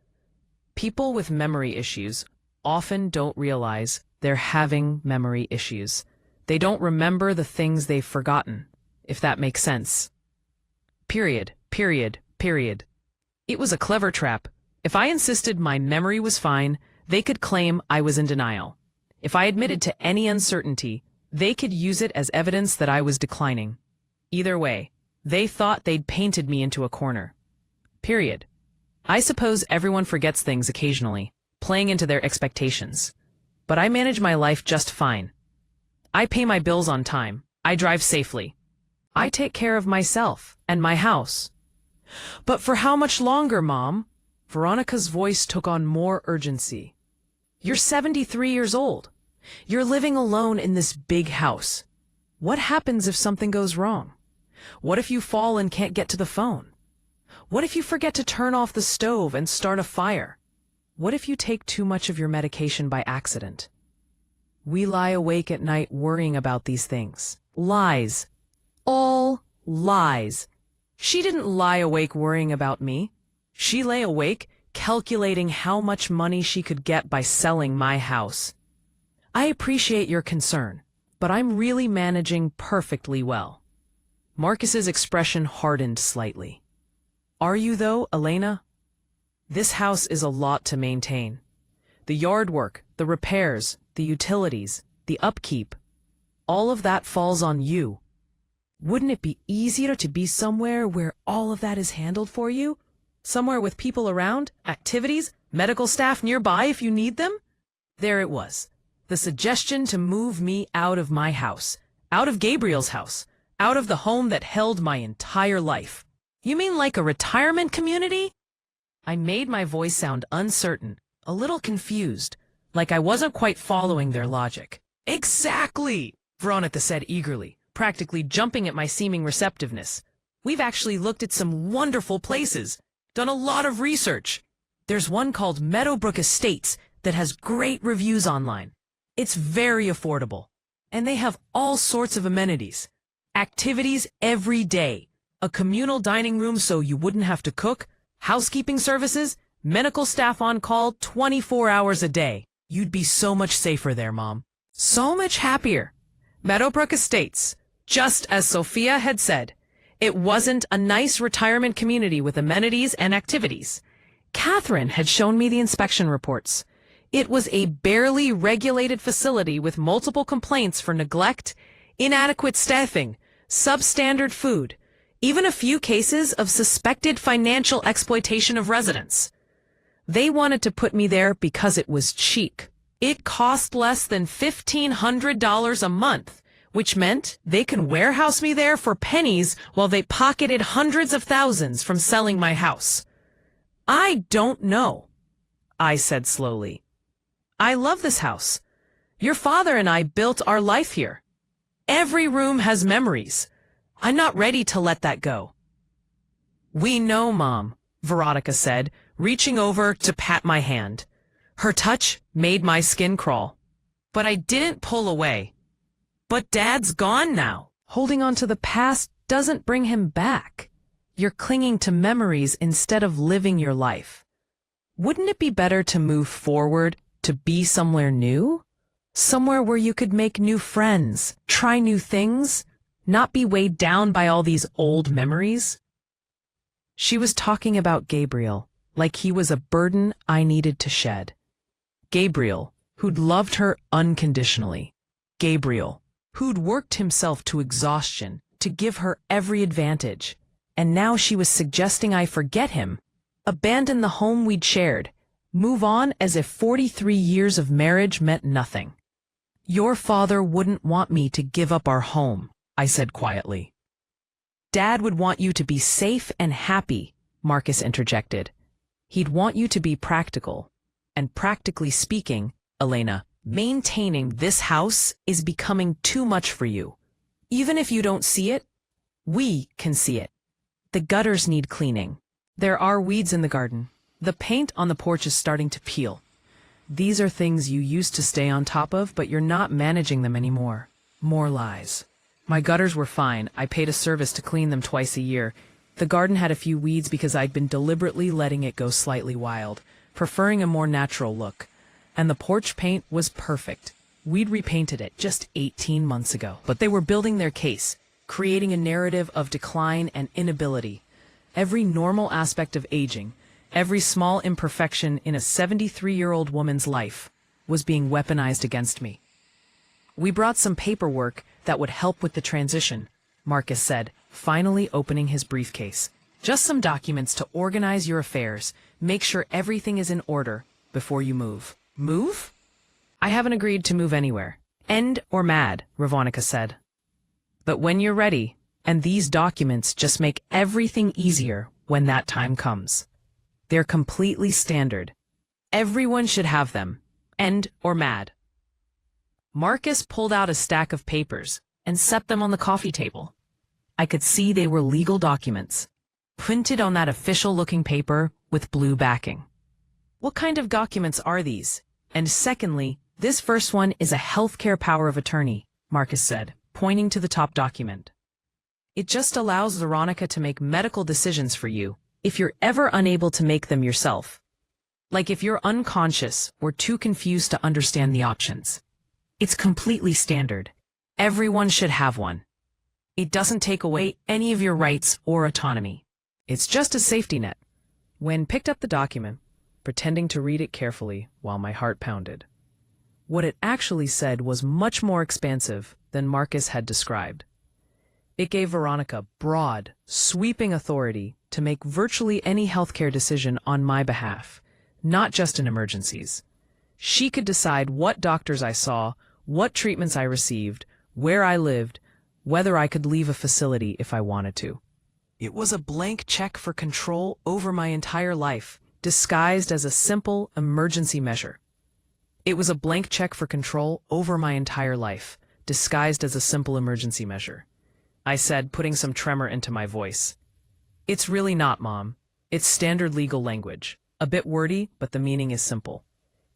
People with memory issues often don't realize they're having memory issues. They don't remember the things they've forgotten, if that makes sense. Period. It was a clever trap. If I insisted my memory was fine, they could claim I was in denial. If I admitted to any uncertainty, they could use it as evidence that I was declining. Either way, they thought they'd painted me into a corner. Period. I suppose everyone forgets things occasionally, playing into their expectations. But I manage my life just fine. I pay my bills on time. I drive safely. I take care of myself and my house. But for how much longer, Mom? Veronica's voice took on more urgency. You're 73 years old. You're living alone in this big house. What happens if something goes wrong? What if you fall and can't get to the phone? What if you forget to turn off the stove and start a fire? What if you take too much of your medication by accident? We lie awake at night worrying about these things. Lies. All lies. She didn't lie awake worrying about me. She lay awake calculating how much money she could get by selling my house. I appreciate your concern, but I'm really managing perfectly well. Marcus's expression hardened slightly. Are you though, Elena? This house is a lot to maintain. The yard work, the repairs, the utilities, the upkeep, all of that falls on you. Wouldn't it be easier to be somewhere where all of that is handled for you? Somewhere with people around, activities, medical staff nearby if you need them? There it was. The suggestion to move me out of my house, out of Gabriel's house, out of the home that held my entire life. You mean like a retirement community? I made my voice sound uncertain, a little confused, like I wasn't quite following their logic. Exactly, Veronica said eagerly, practically jumping at my seeming receptiveness. We've actually looked at some wonderful places, done a lot of research. There's one called Meadowbrook Estates that has great reviews online. It's very affordable, and they have all sorts of amenities. Activities every day, a communal dining room so you wouldn't have to cook, housekeeping services, medical staff on call 24 hours a day. You'd be so much safer there, Mom. So much happier. Meadowbrook Estates, just as Sophia had said, it wasn't a nice retirement community with amenities and activities. Catherine had shown me the inspection reports. It was a barely regulated facility with multiple complaints for neglect, inadequate staffing, substandard food, even a few cases of suspected financial exploitation of residents. They wanted to put me there because it was cheap. It cost less than $1,500 a month, which meant they could warehouse me there for pennies while they pocketed hundreds of thousands from selling my house. I don't know, I said slowly. I love this house. Your father and I built our life here. Every room has memories. I'm not ready to let that go. We know, Mom, Veronica said, reaching over to pat my hand. Her touch made my skin crawl. But I didn't pull away. But Dad's gone now. Holding on to the past doesn't bring him back. You're clinging to memories instead of living your life. Wouldn't it be better to move forward, to be somewhere new? Somewhere where you could make new friends, try new things, not be weighed down by all these old memories? She was talking about Gabriel, like he was a burden I needed to shed. Gabriel, who'd loved her unconditionally. Gabriel, who'd worked himself to exhaustion to give her every advantage. And now she was suggesting I forget him, abandon the home we'd shared, move on as if 43 years of marriage meant nothing. Your father wouldn't want me to give up our home, I said quietly. Dad would want you to be safe and happy, Marcus interjected. He'd want you to be practical. And practically speaking, Elena, maintaining this house is becoming too much for you. Even if you don't see it, we can see it. The gutters need cleaning. There are weeds in the garden. The paint on the porch is starting to peel. These are things you used to stay on top of, but you're not managing them anymore. More lies. My gutters were fine. I paid a service to clean them twice a year. The garden had a few weeds because I'd been deliberately letting it go slightly wild, preferring a more natural look. And the porch paint was perfect. We'd repainted it just 18 months ago. But they were building their case, creating a narrative of decline and inability. Every normal aspect of aging, every small imperfection in a 73-year-old woman's life, was being weaponized against me. We brought some paperwork that would help with the transition, Marcus said, finally opening his briefcase. Just some documents to organize your affairs, make sure everything is in order before you move. Move? I haven't agreed to move anywhere. End or mad, Veronica said. But when you're ready, and these documents just make everything easier when that time comes. They're completely standard. Everyone should have them. End or mad. Marcus pulled out a stack of papers and set them on the coffee table. I could see they were legal documents, printed on that official-looking paper with blue backing. What kind of documents are these? And secondly, This first one is a healthcare power of attorney, Marcus said, pointing to the top document. It just allows Veronica to make medical decisions for you if you're ever unable to make them yourself. Like if you're unconscious or too confused to understand the options. It's completely standard. Everyone should have one. It doesn't take away any of your rights or autonomy. It's just a safety net. Wen picked up the document, pretending to read it carefully while my heart pounded. What it actually said was much more expansive than Marcus had described. It gave Veronica broad, sweeping authority to make virtually any healthcare decision on my behalf, not just in emergencies. She could decide what doctors I saw, what treatments I received, where I lived, whether I could leave a facility if I wanted to. It was a blank check for control over my entire life, disguised as a simple emergency measure. It was a blank check for control over my entire life, disguised as a simple emergency measure. I said, putting some tremor into my voice. It's really not, Mom. It's standard legal language. A bit wordy, but the meaning is simple.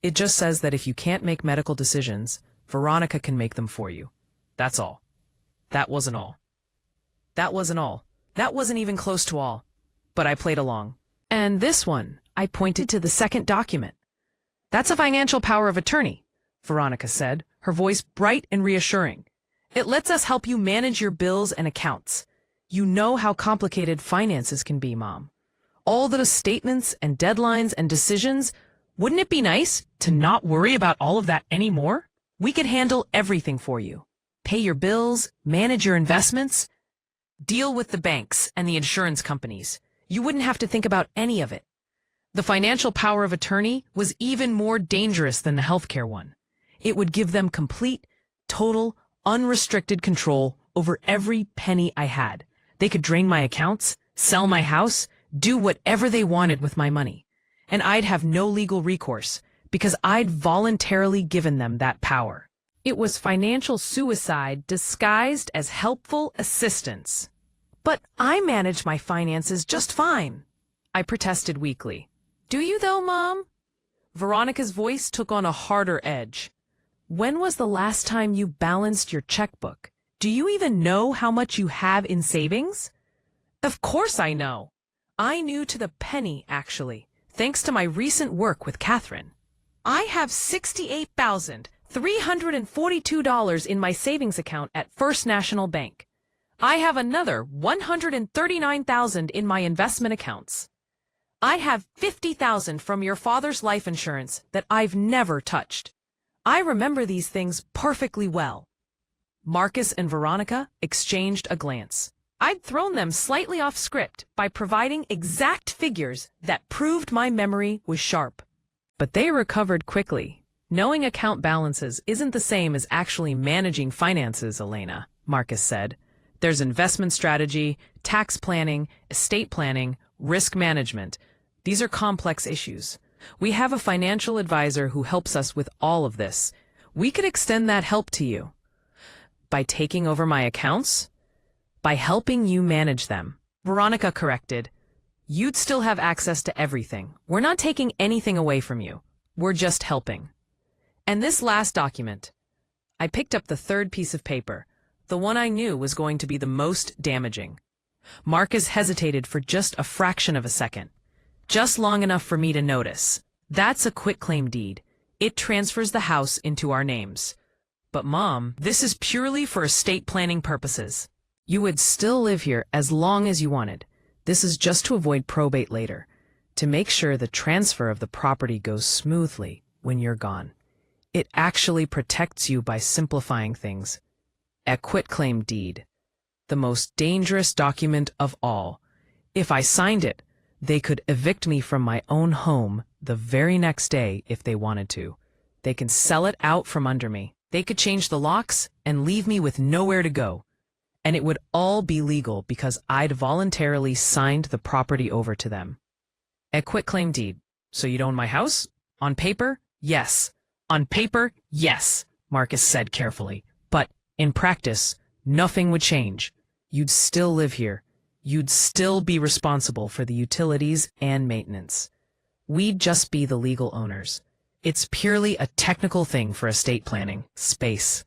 It just says that if you can't make medical decisions, Veronica can make them for you. That's all. That wasn't all. That wasn't all. That wasn't even close to all. But I played along. And this one, I pointed to the second document. That's a financial power of attorney, Veronica said, her voice bright and reassuring. It lets us help you manage your bills and accounts. You know how complicated finances can be, Mom. All those statements and deadlines and decisions, wouldn't it be nice to not worry about all of that anymore? We could handle everything for you. Pay your bills, manage your investments, deal with the banks and the insurance companies. You wouldn't have to think about any of it. The financial power of attorney was even more dangerous than the healthcare one. It would give them complete, total, unrestricted control over every penny I had. They could drain my accounts, sell my house, do whatever they wanted with my money. And I'd have no legal recourse because I'd voluntarily given them that power. It was financial suicide disguised as helpful assistance. But I manage my finances just fine, I protested weakly. Do you though, Mom? Veronica's voice took on a harder edge. When was the last time you balanced your checkbook? Do you even know how much you have in savings? Of course I know. I knew to the penny, actually, thanks to my recent work with Catherine. I have $68,342 in my savings account at First National Bank. I have another $139,000 in my investment accounts. I have $50,000 from your father's life insurance that I've never touched. I remember these things perfectly well. Marcus and Veronica exchanged a glance. I'd thrown them slightly off script by providing exact figures that proved my memory was sharp. But they recovered quickly. Knowing account balances isn't the same as actually managing finances, Elena, Marcus said. There's investment strategy, tax planning, estate planning, risk management. These are complex issues. We have a financial advisor who helps us with all of this. We could extend that help to you. By taking over my accounts? By helping you manage them. Veronica corrected. You'd still have access to everything. We're not taking anything away from you. We're just helping. And this last document. I picked up the third piece of paper, the one I knew was going to be the most damaging. Marcus hesitated for just a fraction of a second. Just long enough for me to notice. That's a quitclaim deed. It transfers the house into our names. But Mom, this is purely for estate planning purposes. You would still live here as long as you wanted. This is just to avoid probate later, to make sure the transfer of the property goes smoothly when you're gone. It actually protects you by simplifying things. A quitclaim deed. The most dangerous document of all. If I signed it, they could evict me from my own home the very next day if they wanted to. They can sell it out from under me. They could change the locks and leave me with nowhere to go. And it would all be legal because I'd voluntarily signed the property over to them. A quitclaim deed. So you'd own my house? On paper, yes. On paper, yes, Marcus said carefully. But in practice, nothing would change. You'd still live here. You'd still be responsible for the utilities and maintenance. We'd just be the legal owners. It's purely a technical thing for estate planning. Space.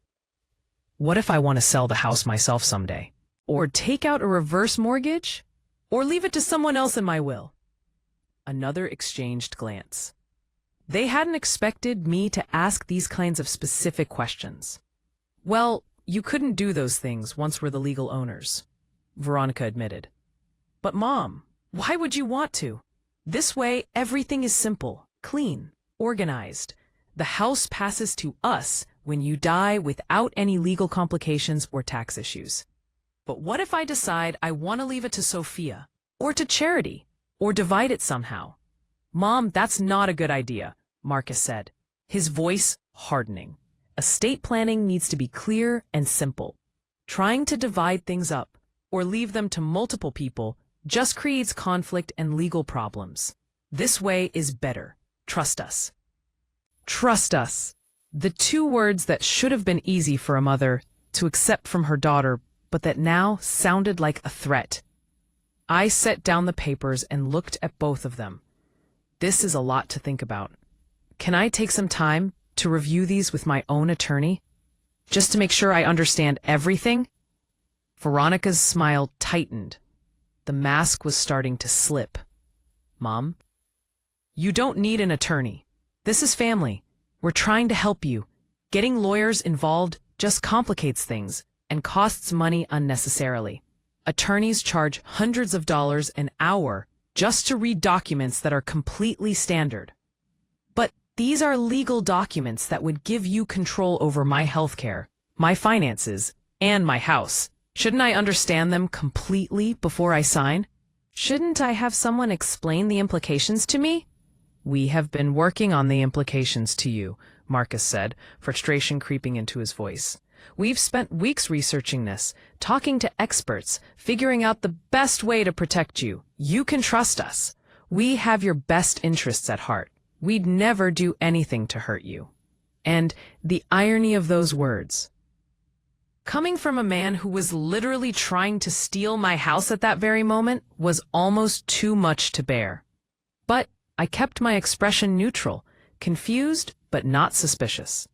What if I want to sell the house myself someday? Or take out a reverse mortgage? Or leave it to someone else in my will? Another exchanged glance. They hadn't expected me to ask these kinds of specific questions. Well, you couldn't do those things once we're the legal owners, Veronica admitted. But Mom, why would you want to? This way, everything is simple, clean, organized. The house passes to us when you die without any legal complications or tax issues. But what if I decide I want to leave it to Sophia, or to charity, or divide it somehow? Mom, that's not a good idea, Marcus said, his voice hardening. Estate planning needs to be clear and simple. Trying to divide things up or leave them to multiple people just creates conflict and legal problems. This way is better. Trust us. Trust us. The two words that should have been easy for a mother to accept from her daughter, but that now sounded like a threat. I set down the papers and looked at both of them. This is a lot to think about. Can I take some time to review these with my own attorney, just to make sure I understand everything? Veronica's smile tightened. The mask was starting to slip. Mom? You don't need an attorney. This is family. We're trying to help you. Getting lawyers involved just complicates things and costs money unnecessarily. Attorneys charge hundreds of dollars an hour just to read documents that are completely standard. But these are legal documents that would give you control over my healthcare, my finances, and my house. Shouldn't I understand them completely before I sign? Shouldn't I have someone explain the implications to me? We have been working on the implications to you, Marcus said, frustration creeping into his voice. We've spent weeks researching this, talking to experts, figuring out the best way to protect you. You can trust us. We have your best interests at heart. We'd never do anything to hurt you. And the irony of those words. Coming from a man who was literally trying to steal my house at that very moment was almost too much to bear. But I kept my expression neutral, confused but not suspicious.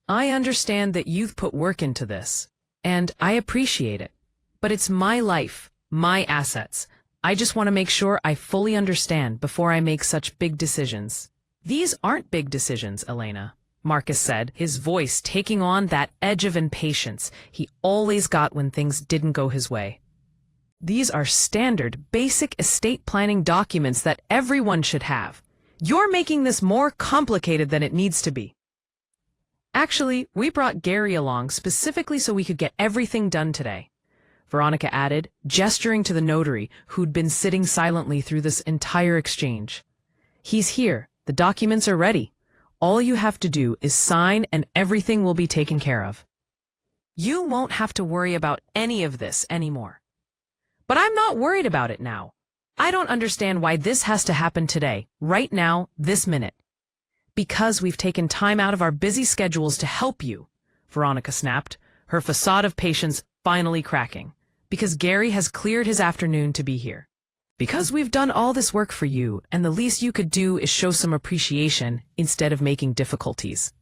I understand that you've put work into this, and I appreciate it. But it's my life, my assets. I just want to make sure I fully understand before I make such big decisions. These aren't big decisions, Elena, Marcus said, his voice taking on that edge of impatience he always got when things didn't go his way. These are standard, basic estate planning documents that everyone should have. You're making this more complicated than it needs to be. Actually, we brought Gary along specifically so we could get everything done today, Veronica added, gesturing to the notary who'd been sitting silently through this entire exchange. He's here. The documents are ready. All you have to do is sign and everything will be taken care of. You won't have to worry about any of this anymore. But I'm not worried about it now. I don't understand why this has to happen today, right now, this minute. Because we've taken time out of our busy schedules to help you, Veronica snapped, her facade of patience finally cracking. Because Gary has cleared his afternoon to be here. Because we've done all this work for you, and the least you could do is show some appreciation instead of making difficulties.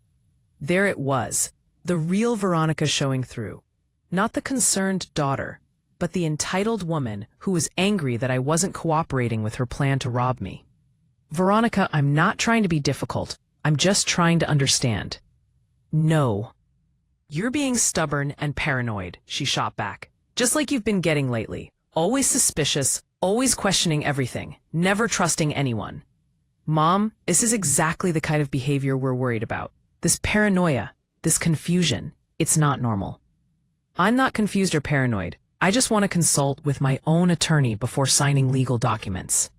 There it was, the real Veronica showing through. Not the concerned daughter, but the entitled woman who was angry that I wasn't cooperating with her plan to rob me. Veronica, I'm not trying to be difficult. I'm just trying to understand. No. You're being stubborn and paranoid, she shot back. Just like you've been getting lately. Always suspicious, always questioning everything, never trusting anyone. Mom, this is exactly the kind of behavior we're worried about. This paranoia, this confusion, it's not normal. I'm not confused or paranoid. I just want to consult with my own attorney before signing legal documents.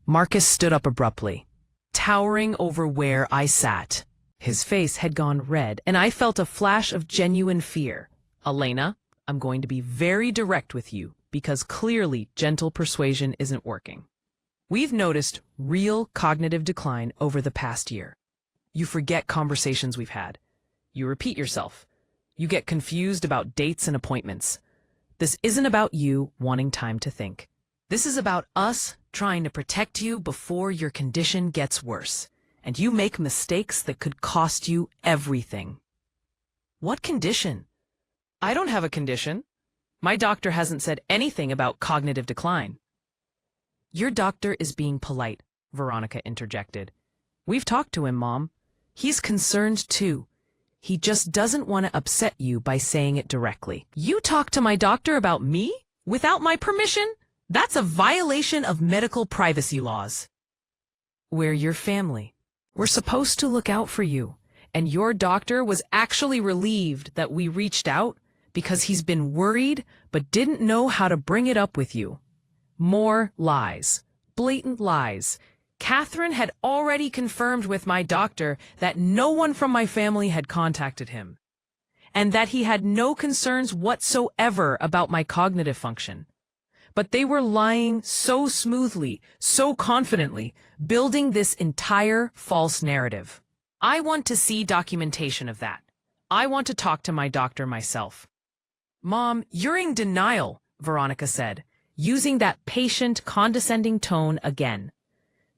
Marcus stood up abruptly, towering over where I sat. His face had gone red, and I felt a flash of genuine fear. Elena, I'm going to be very direct with you, because clearly gentle persuasion isn't working. We've noticed real cognitive decline over the past year. You forget conversations we've had. You repeat yourself. You get confused about dates and appointments. This isn't about you wanting time to think. This is about us trying to protect you before your condition gets worse. and you make mistakes that could cost you everything. What condition? I don't have a condition. My doctor hasn't said anything about cognitive decline. Your doctor is being polite, Veronica interjected. We've talked to him, Mom. He's concerned too. He just doesn't want to upset you by saying it directly. You talk to my doctor about me? Without my permission? That's a violation of medical privacy laws. We're your family. We're supposed to look out for you. And your doctor was actually relieved that we reached out because he's been worried but didn't know how to bring it up with you. More lies. Blatant lies. Catherine had already confirmed with my doctor that no one from my family had contacted him, and that he had no concerns whatsoever about my cognitive function. But they were lying so smoothly, so confidently, building this entire false narrative. I want to see documentation of that. I want to talk to my doctor myself. Mom, you're in denial, Veronica said, using that patient, condescending tone again.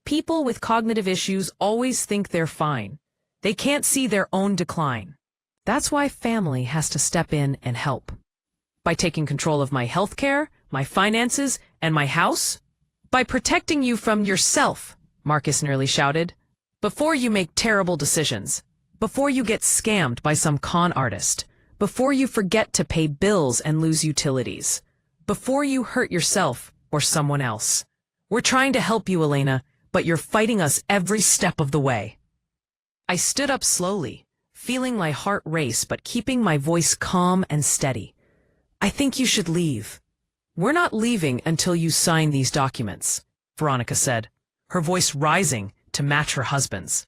People with cognitive issues always think they're fine. They can't see their own decline. That's why family has to step in and help. By taking control of my health care, my finances, and my house? By protecting you from yourself, Marcus nearly shouted. Before you make terrible decisions. Before you get scammed by some con artist. Before you forget to pay bills and lose utilities. Before you hurt yourself or someone else. We're trying to help you, Elena, but you're fighting us every step of the way. I stood up slowly, feeling my heart race but keeping my voice calm and steady. I think you should leave. We're not leaving until you sign these documents, Veronica said, her voice rising to match her husband's.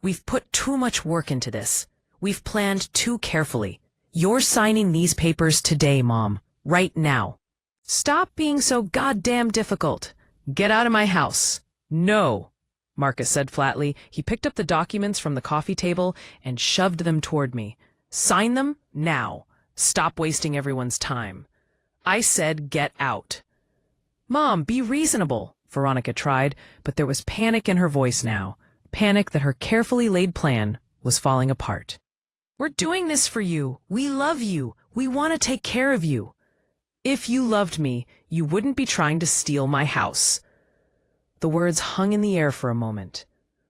We've put too much work into this. We've planned too carefully. You're signing these papers today, Mom, right now. Stop being so goddamn difficult. Get out of my house. No, Marcus said flatly. He picked up the documents from the coffee table and shoved them toward me. Sign them now. Stop wasting everyone's time. I said get out. Mom, be reasonable, Veronica tried, but there was panic in her voice now. Panic that her carefully laid plan was falling apart. We're doing this for you. We love you. We want to take care of you. If you loved me, you wouldn't be trying to steal my house. The words hung in the air for a moment.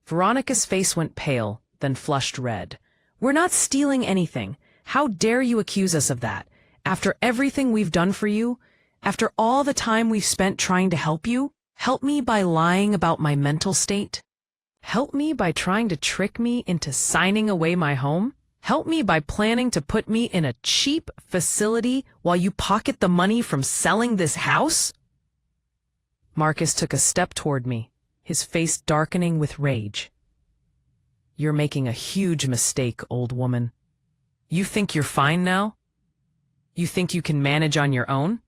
Veronica's face went pale, then flushed red. We're not stealing anything. How dare you accuse us of that? After everything we've done for you? After all the time we've spent trying to help you? Help me by lying about my mental state? Help me by trying to trick me into signing away my home? Help me by planning to put me in a cheap facility while you pocket the money from selling this house? Marcus took a step toward me, his face darkening with rage. You're making a huge mistake, old woman. You think you're fine now? You think you can manage on your own?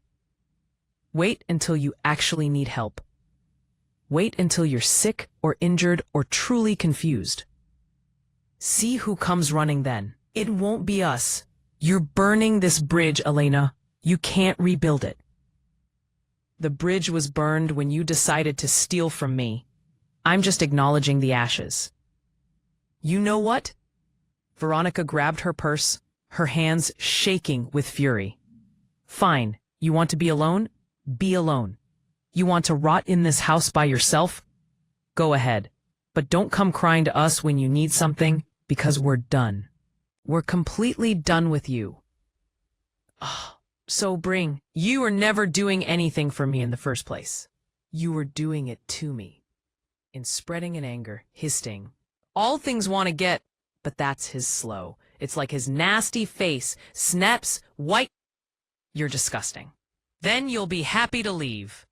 Wait until you actually need help. Wait until you're sick or injured or truly confused. See who comes running then. It won't be us. You're burning this bridge, Elena. You can't rebuild it. The bridge was burned when you decided to steal from me. I'm just acknowledging the ashes. You know what? Veronica grabbed her purse, her hands shaking with fury. Fine. You want to be alone? Be alone. You want to rot in this house by yourself? Go ahead. But don't come crying to us when you need something, because we're done. We're completely done with you. You were never doing anything for me in the first place. You were doing it to me. In spreading in anger, his sting. All things want to get, but that's his slow. It's like his nasty face snaps white. You're disgusting. Then you'll be happy to leave.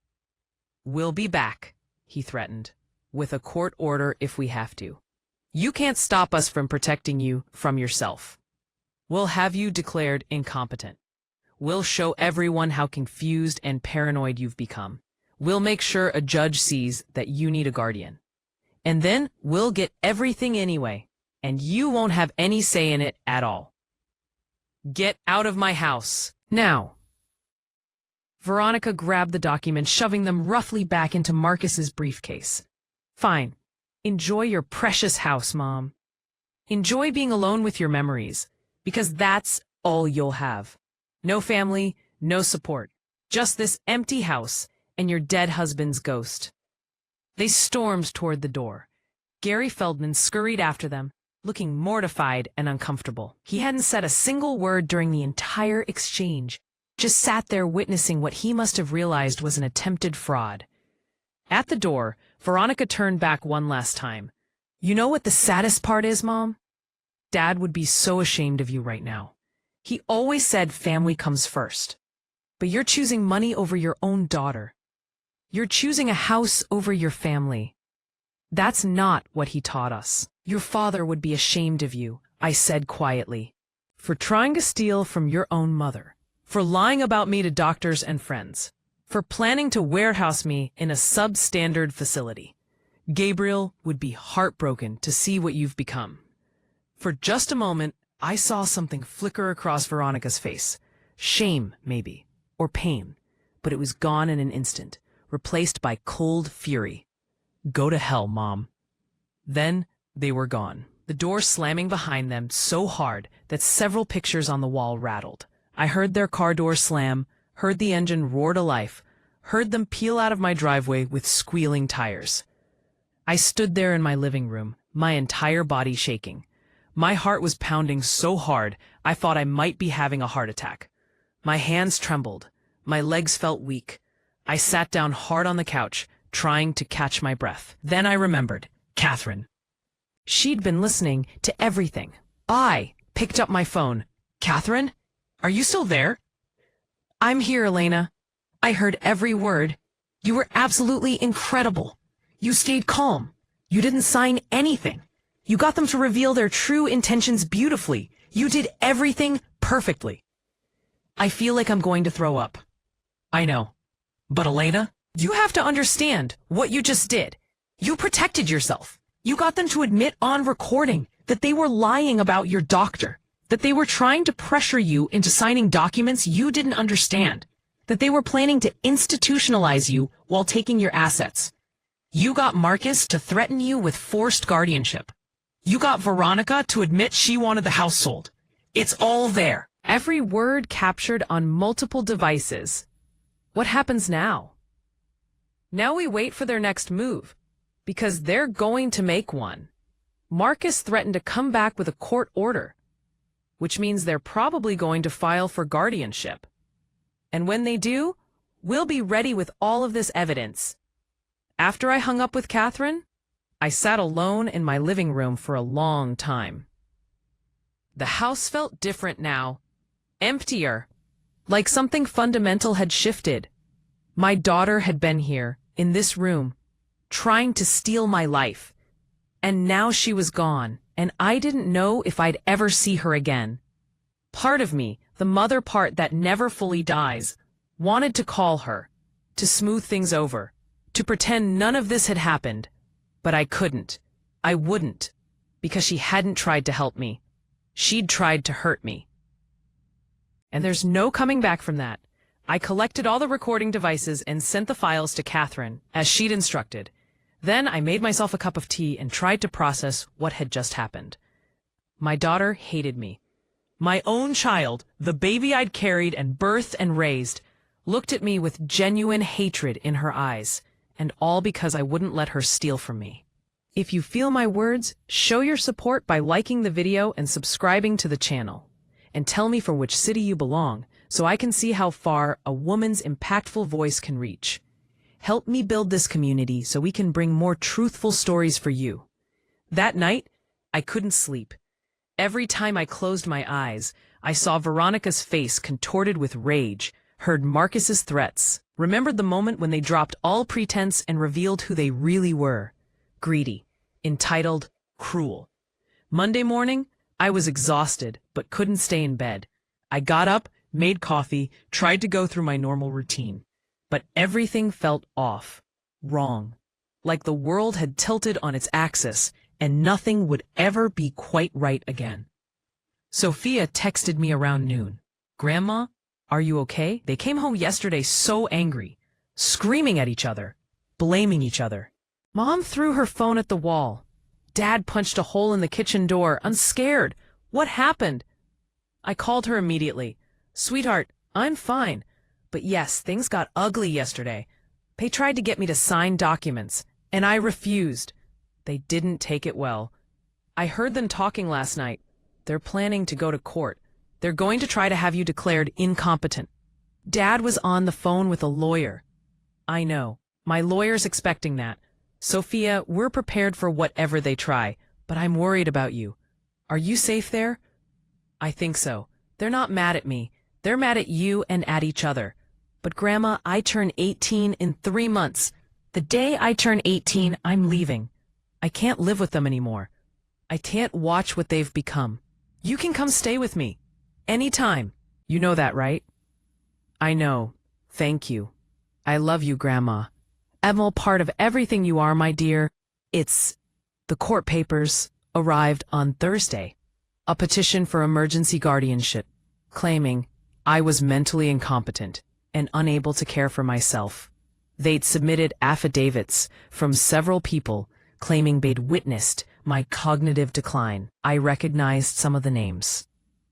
We'll be back, he threatened, with a court order if we have to. You can't stop us from protecting you from yourself. We'll have you declared incompetent. We'll show everyone how confused and paranoid you've become. We'll make sure a judge sees that you need a guardian. And then we'll get everything anyway, and you won't have any say in it at all. Get out of my house, now. Veronica grabbed the documents, shoving them roughly back into Marcus's briefcase. Fine. Enjoy your precious house, Mom. Enjoy being alone with your memories, because that's all you'll have. No family, no support, just this empty house and your dead husband's ghost. They stormed toward the door. Gary Feldman scurried after them, looking mortified and uncomfortable. He hadn't said a single word during the entire exchange, just sat there witnessing what he must have realized was an attempted fraud. At the door, Veronica turned back one last time. You know what the saddest part is, Mom? Dad would be so ashamed of you right now. He always said family comes first. But you're choosing money over your own daughter. You're choosing a house over your family. That's not what he taught us. Your father would be ashamed of you, I said quietly, for trying to steal from your own mother, for lying about me to doctors and friends, for planning to warehouse me in a substandard facility. Gabriel would be heartbroken to see what you've become. For just a moment, I saw something flicker across Veronica's face. Shame, maybe, or pain, but it was gone in an instant, replaced by cold fury. Go to hell, Mom. Then they were gone, the door slamming behind them so hard that several pictures on the wall rattled. I heard their car door slam, heard the engine roar to life, heard them peel out of my driveway with squealing tires. I stood there in my living room, my entire body shaking. My heart was pounding so hard I thought I might be having a heart attack. My hands trembled. My legs felt weak. I sat down hard on the couch, trying to catch my breath. Then I remembered Catherine. She'd been listening to everything. I picked up my phone. Catherine, are you still there? I'm here, Elena. I heard every word. You were absolutely incredible. You stayed calm. You didn't sign anything. You got them to reveal their true intentions beautifully. You did everything perfectly. I feel like I'm going to throw up. I know. But Elena, you have to understand what you just did. You protected yourself. You got them to admit on recording that they were lying about your doctor, that they were trying to pressure you into signing documents you didn't understand, that they were planning to institutionalize you while taking your assets. You got Marcus to threaten you with forced guardianship. You got Veronica to admit she wanted the house sold. It's all there. Every word captured on multiple devices. What happens now? Now we wait for their next move, because they're going to make one. Marcus threatened to come back with a court order, which means they're probably going to file for guardianship. And when they do, we'll be ready with all of this evidence. After I hung up with Catherine, I sat alone in my living room for a long time. The house felt different now, emptier, like something fundamental had shifted. My daughter had been here, in this room, trying to steal my life. And now she was gone, and I didn't know if I'd ever see her again. Part of me, the mother part that never fully dies, wanted to call her, to smooth things over, to pretend none of this had happened. But I couldn't. I wouldn't, because she hadn't tried to help me. She'd tried to hurt me. And there's no coming back from that. I collected all the recording devices and sent the files to Catherine, as she'd instructed. Then I made myself a cup of tea and tried to process what had just happened. My daughter hated me. My own child, the baby I'd carried and birthed and raised, looked at me with genuine hatred in her eyes, and all because I wouldn't let her steal from me. If you feel my words, show your support by liking the video and subscribing to the channel. And tell me for which city you belong, so I can see how far a woman's impactful voice can reach. Help me build this community so we can bring more truthful stories for you. That night, I couldn't sleep. Every time I closed my eyes, I saw Veronica's face contorted with rage, heard Marcus's threats, remembered the moment when they dropped all pretense and revealed who they really were. Greedy, entitled, cruel. Monday morning, I was exhausted, but couldn't stay in bed. I got up, made coffee, tried to go through my normal routine. But everything felt off, wrong, like the world had tilted on its axis and nothing would ever be quite right again. Sophia texted me around noon. Grandma, are you okay? They came home yesterday so angry, screaming at each other, blaming each other. Mom threw her phone at the wall. Dad punched a hole in the kitchen door, unscared. What happened? I called her immediately. Sweetheart, I'm fine. But yes, things got ugly yesterday. They tried to get me to sign documents, and I refused. They didn't take it well. I heard them talking last night. They're planning to go to court. They're going to try to have you declared incompetent. Dad was on the phone with a lawyer. I know. My lawyer's expecting that. Sophia, we're prepared for whatever they try, but I'm worried about you. Are you safe there? I think so. They're not mad at me. They're mad at you and at each other. But Grandma, I turn 18 in 3 months. The day I turn 18, I'm leaving. I can't live with them anymore. I can't watch what they've become. You can come stay with me. Anytime. You know that, right? I know. Thank you. I love you, Grandma. I'm all part of everything you are, my dear. The court papers arrived on Thursday. A petition for emergency guardianship, claiming I was mentally incompetent and unable to care for myself. They'd submitted affidavits from several people claiming they'd witnessed my cognitive decline. I recognized some of the names.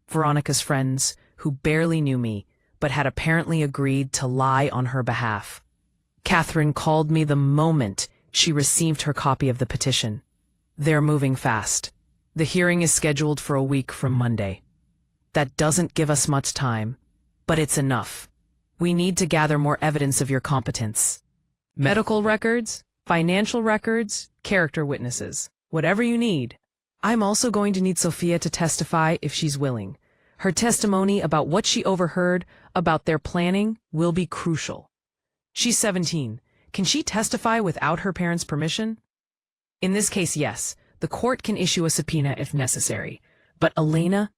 Veronica's friends, who barely knew me, but had apparently agreed to lie on her behalf. Catherine called me the moment she received her copy of the petition. They're moving fast. The hearing is scheduled for a week from Monday. That doesn't give us much time, but it's enough. We need to gather more evidence of your competence. Medical records, financial records, character witnesses, whatever you need. I'm also going to need Sophia to testify if she's willing. Her testimony about what she overheard about their planning will be crucial. She's 17. Can she testify without her parents' permission? In this case, yes. The court can issue a subpoena if necessary. But Elena,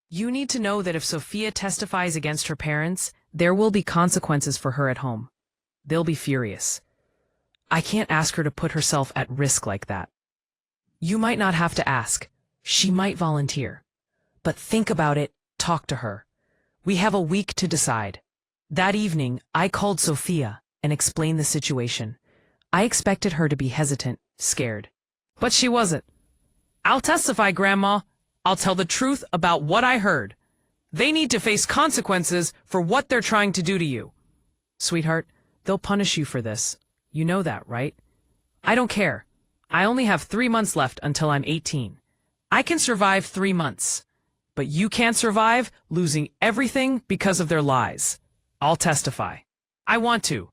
you need to know that if Sophia testifies against her parents, there will be consequences for her at home. They'll be furious. I can't ask her to put herself at risk like that. You might not have to ask. She might volunteer. But think about it, talk to her. We have a week to decide. That evening, I called Sophia and explained the situation. I expected her to be hesitant, scared. But she wasn't. I'll testify, Grandma. I'll tell the truth about what I heard. They need to face consequences for what they're trying to do to you. Sweetheart, they'll punish you for this. You know that, right? I don't care. I only have 3 months left until I'm 18. I can survive 3 months. But you can't survive losing everything because of their lies. I'll testify. I want to.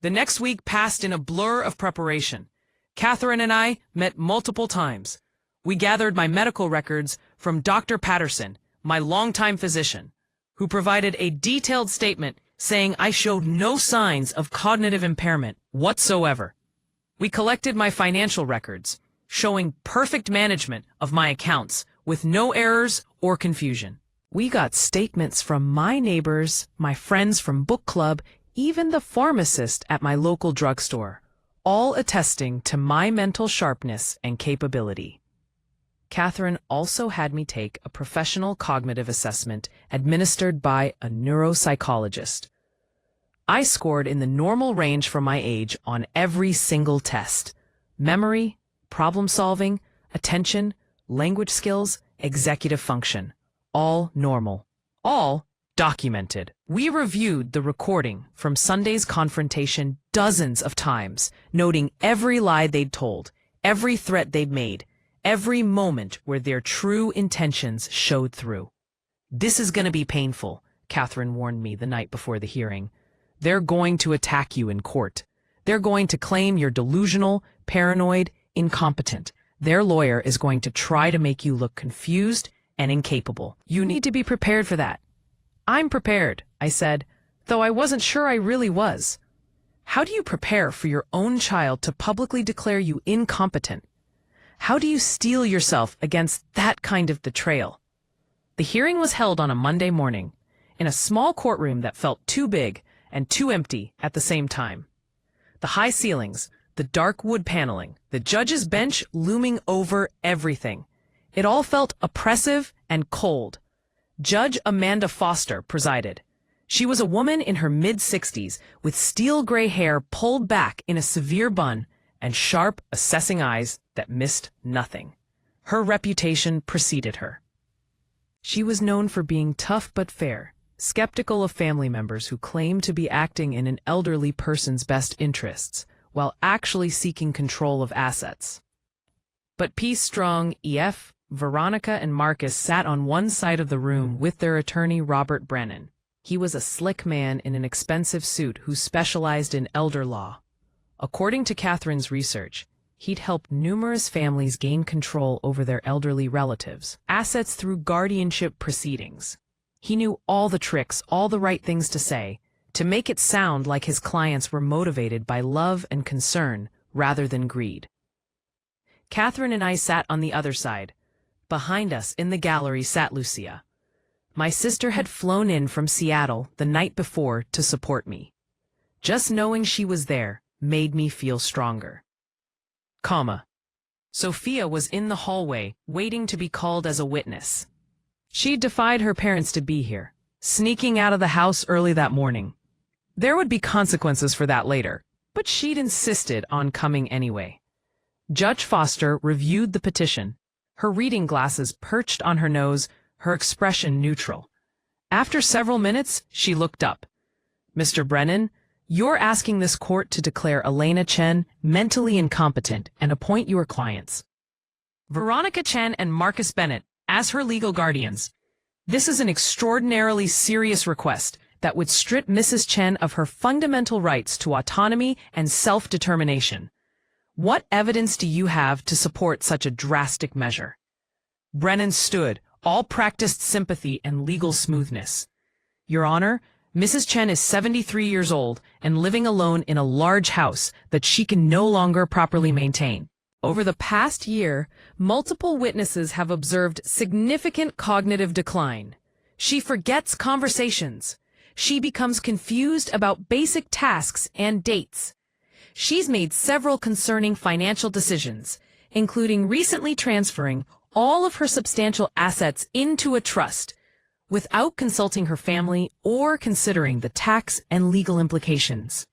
The next week passed in a blur of preparation. Catherine and I met multiple times. We gathered my medical records from Dr. Patterson, my longtime physician, who provided a detailed statement saying I showed no signs of cognitive impairment whatsoever. We collected my financial records, showing perfect management of my accounts with no errors or confusion. We got statements from my neighbors, my friends from book club, even the pharmacist at my local drugstore, all attesting to my mental sharpness and capability. Catherine also had me take a professional cognitive assessment administered by a neuropsychologist. I scored in the normal range for my age on every single test: memory, problem solving, attention, language skills, executive function. All normal. All documented. We reviewed the recording from Sunday's confrontation dozens of times, noting every lie they'd told, every threat they'd made, every moment where their true intentions showed through. This is going to be painful, Catherine warned me the night before the hearing. They're going to attack you in court. They're going to claim you're delusional, paranoid, incompetent. Their lawyer is going to try to make you look confused and incapable. You need to be prepared for that. I'm prepared, I said, though I wasn't sure I really was. How do you prepare for your own child to publicly declare you incompetent? How do you steel yourself against that kind of betrayal? The hearing was held on a Monday morning, in a small courtroom that felt too big and too empty at the same time. The high ceilings, the dark wood paneling, the judge's bench looming over everything. It all felt oppressive and cold. Judge Amanda Foster presided. She was a woman in her mid-60s with steel gray hair pulled back in a severe bun and sharp, assessing eyes that missed nothing. Her reputation preceded her. She was known for being tough but fair, skeptical of family members who claimed to be acting in an elderly person's best interests, while actually seeking control of assets. But peace-strong EF, Veronica and Marcus sat on one side of the room with their attorney Robert Brennan. He was a slick man in an expensive suit who specialized in elder law. According to Catherine's research, he'd helped numerous families gain control over their elderly relatives' assets through guardianship proceedings. He knew all the tricks, all the right things to say, to make it sound like his clients were motivated by love and concern rather than greed. Catherine and I sat on the other side. Behind us in the gallery sat Lucia. My sister had flown in from Seattle the night before to support me. Just knowing she was there made me feel stronger. Sophia was in the hallway, waiting to be called as a witness. She defied her parents to be here, sneaking out of the house early that morning. There would be consequences for that later, but she'd insisted on coming anyway. Judge Foster reviewed the petition, her reading glasses perched on her nose, her expression neutral. After several minutes, she looked up. "Mr. Brennan, you're asking this court to declare Elena Chen mentally incompetent and appoint your clients, Veronica Chen and Marcus Bennett, as her legal guardians. This is an extraordinarily serious request that would strip Mrs. Chen of her fundamental rights to autonomy and self-determination. What evidence do you have to support such a drastic measure?" Brennan stood, all practiced sympathy and legal smoothness. "Your Honor, Mrs. Chen is 73 years old and living alone in a large house that she can no longer properly maintain. Over the past year, multiple witnesses have observed significant cognitive decline. She forgets conversations. She becomes confused about basic tasks and dates. She's made several concerning financial decisions, including recently transferring all of her substantial assets into a trust, without consulting her family or considering the tax and legal implications.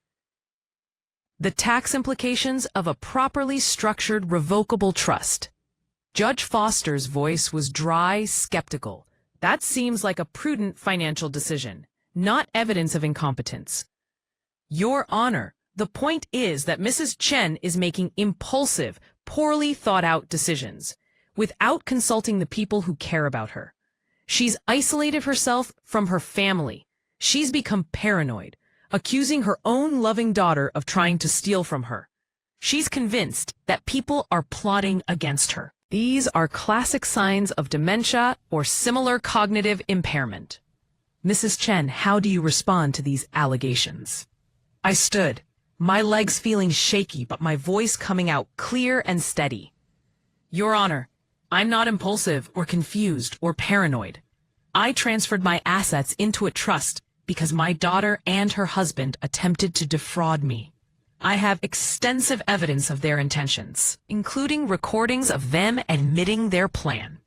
The tax implications of a properly structured revocable trust." Judge Foster's voice was dry, skeptical. "That seems like a prudent financial decision, not evidence of incompetence." "Your Honor, the point is that Mrs. Chen is making impulsive, poorly thought-out decisions, without consulting the people who care about her. She's isolated herself from her family. She's become paranoid, accusing her own loving daughter of trying to steal from her. She's convinced that people are plotting against her. These are classic signs of dementia or similar cognitive impairment. Mrs. Chen, how do you respond to these allegations?" I stood, my legs feeling shaky but my voice coming out clear and steady. "Your Honor, I'm not impulsive or confused or paranoid. I transferred my assets into a trust because my daughter and her husband attempted to defraud me. I have extensive evidence of their intentions, including recordings of them admitting their plan."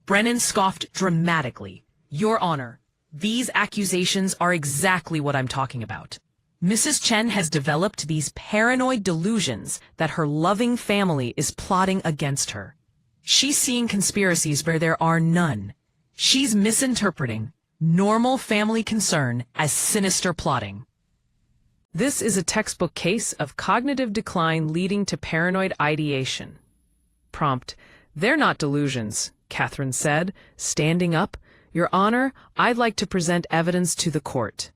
Brennan scoffed dramatically. "Your Honor, these accusations are exactly what I'm talking about. Mrs. Chen has developed these paranoid delusions that her loving family is plotting against her. She's seeing conspiracies where there are none. She's misinterpreting normal family concern as sinister plotting." This is a textbook case of cognitive decline leading to paranoid ideation. Prompt, "They're not delusions," Catherine said, standing up. "Your Honor, I'd like to present evidence to the court."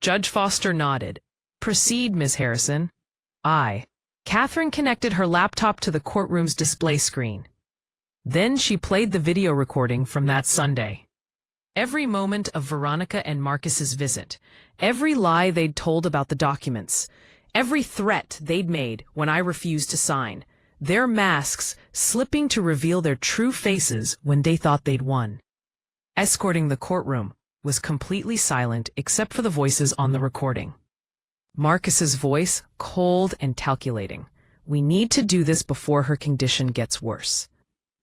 Judge Foster nodded. "Proceed, Ms. Harrison." Catherine connected her laptop to the courtroom's display screen. Then she played the video recording from that Sunday. Every moment of Veronica and Marcus's visit, every lie they'd told about the documents, every threat they'd made when I refused to sign, their masks slipping to reveal their true faces when they thought they'd won. Escorting the courtroom was completely silent except for the voices on the recording. Marcus's voice, cold and calculating. "We need to do this before her condition gets worse."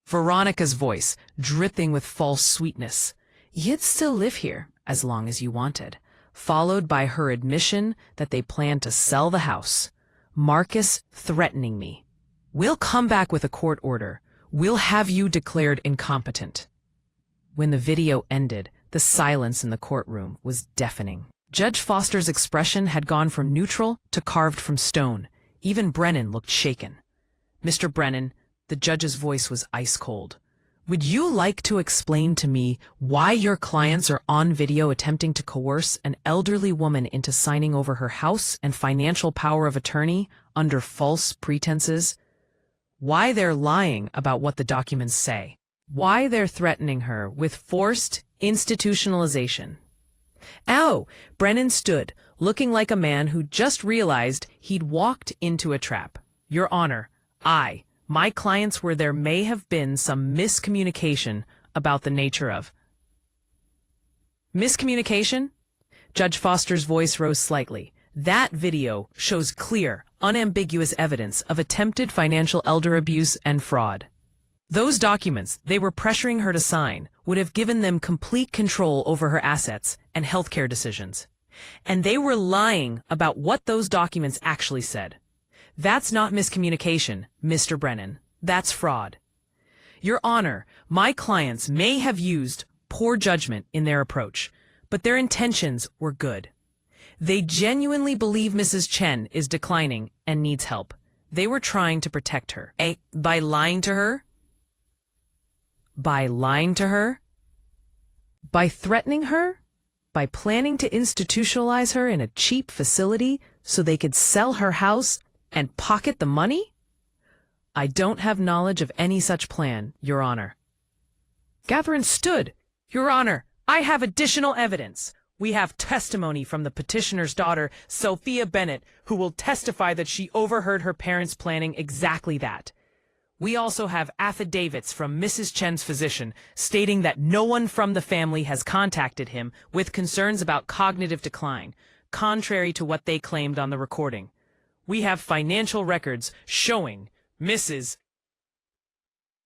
Veronica's voice, dripping with false sweetness. "You'd still live here, as long as you wanted," followed by her admission that they planned to sell the house. Marcus threatening me. "We'll come back with a court order. We'll have you declared incompetent." When the video ended, the silence in the courtroom was deafening. Judge Foster's expression had gone from neutral to carved from stone. Even Brennan looked shaken. "Mr. Brennan," the judge's voice was ice cold. "Would you like to explain to me why your clients are on video attempting to coerce an elderly woman into signing over her house and financial power of attorney under false pretenses? Why they're lying about what the documents say? Why they're threatening her with forced institutionalization?" Ow! Brennan stood, looking like a man who just realized he'd walked into a trap. "Your Honor, my clients where there may have been some miscommunication about the nature of—" "Miscommunication?" Judge Foster's voice rose slightly. "That video shows clear, unambiguous evidence of attempted financial elder abuse and fraud. Those documents they were pressuring her to sign would have given them complete control over her assets and healthcare decisions. And they were lying about what those documents actually said. That's not miscommunication, Mr. Brennan. That's fraud. Your Honor, my clients may have used poor judgment in their approach, but their intentions were good. They genuinely believe Mrs. Chen is declining and needs help. They were trying to protect her. By lying to her? By lying to her? By threatening her? By planning to institutionalize her in a cheap facility so they could sell her house and pocket the money? I don't have knowledge of any such plan, Your Honor. Catherine stood. Your Honor, I have additional evidence. We have testimony from the petitioner's daughter, Sophia Bennett, who will testify that she overheard her parents planning exactly that. We also have affidavits from Mrs. Chen's physician stating that no one from the family has contacted him with concerns about cognitive decline, contrary to what they claimed on the recording. We have financial records showing Mrs.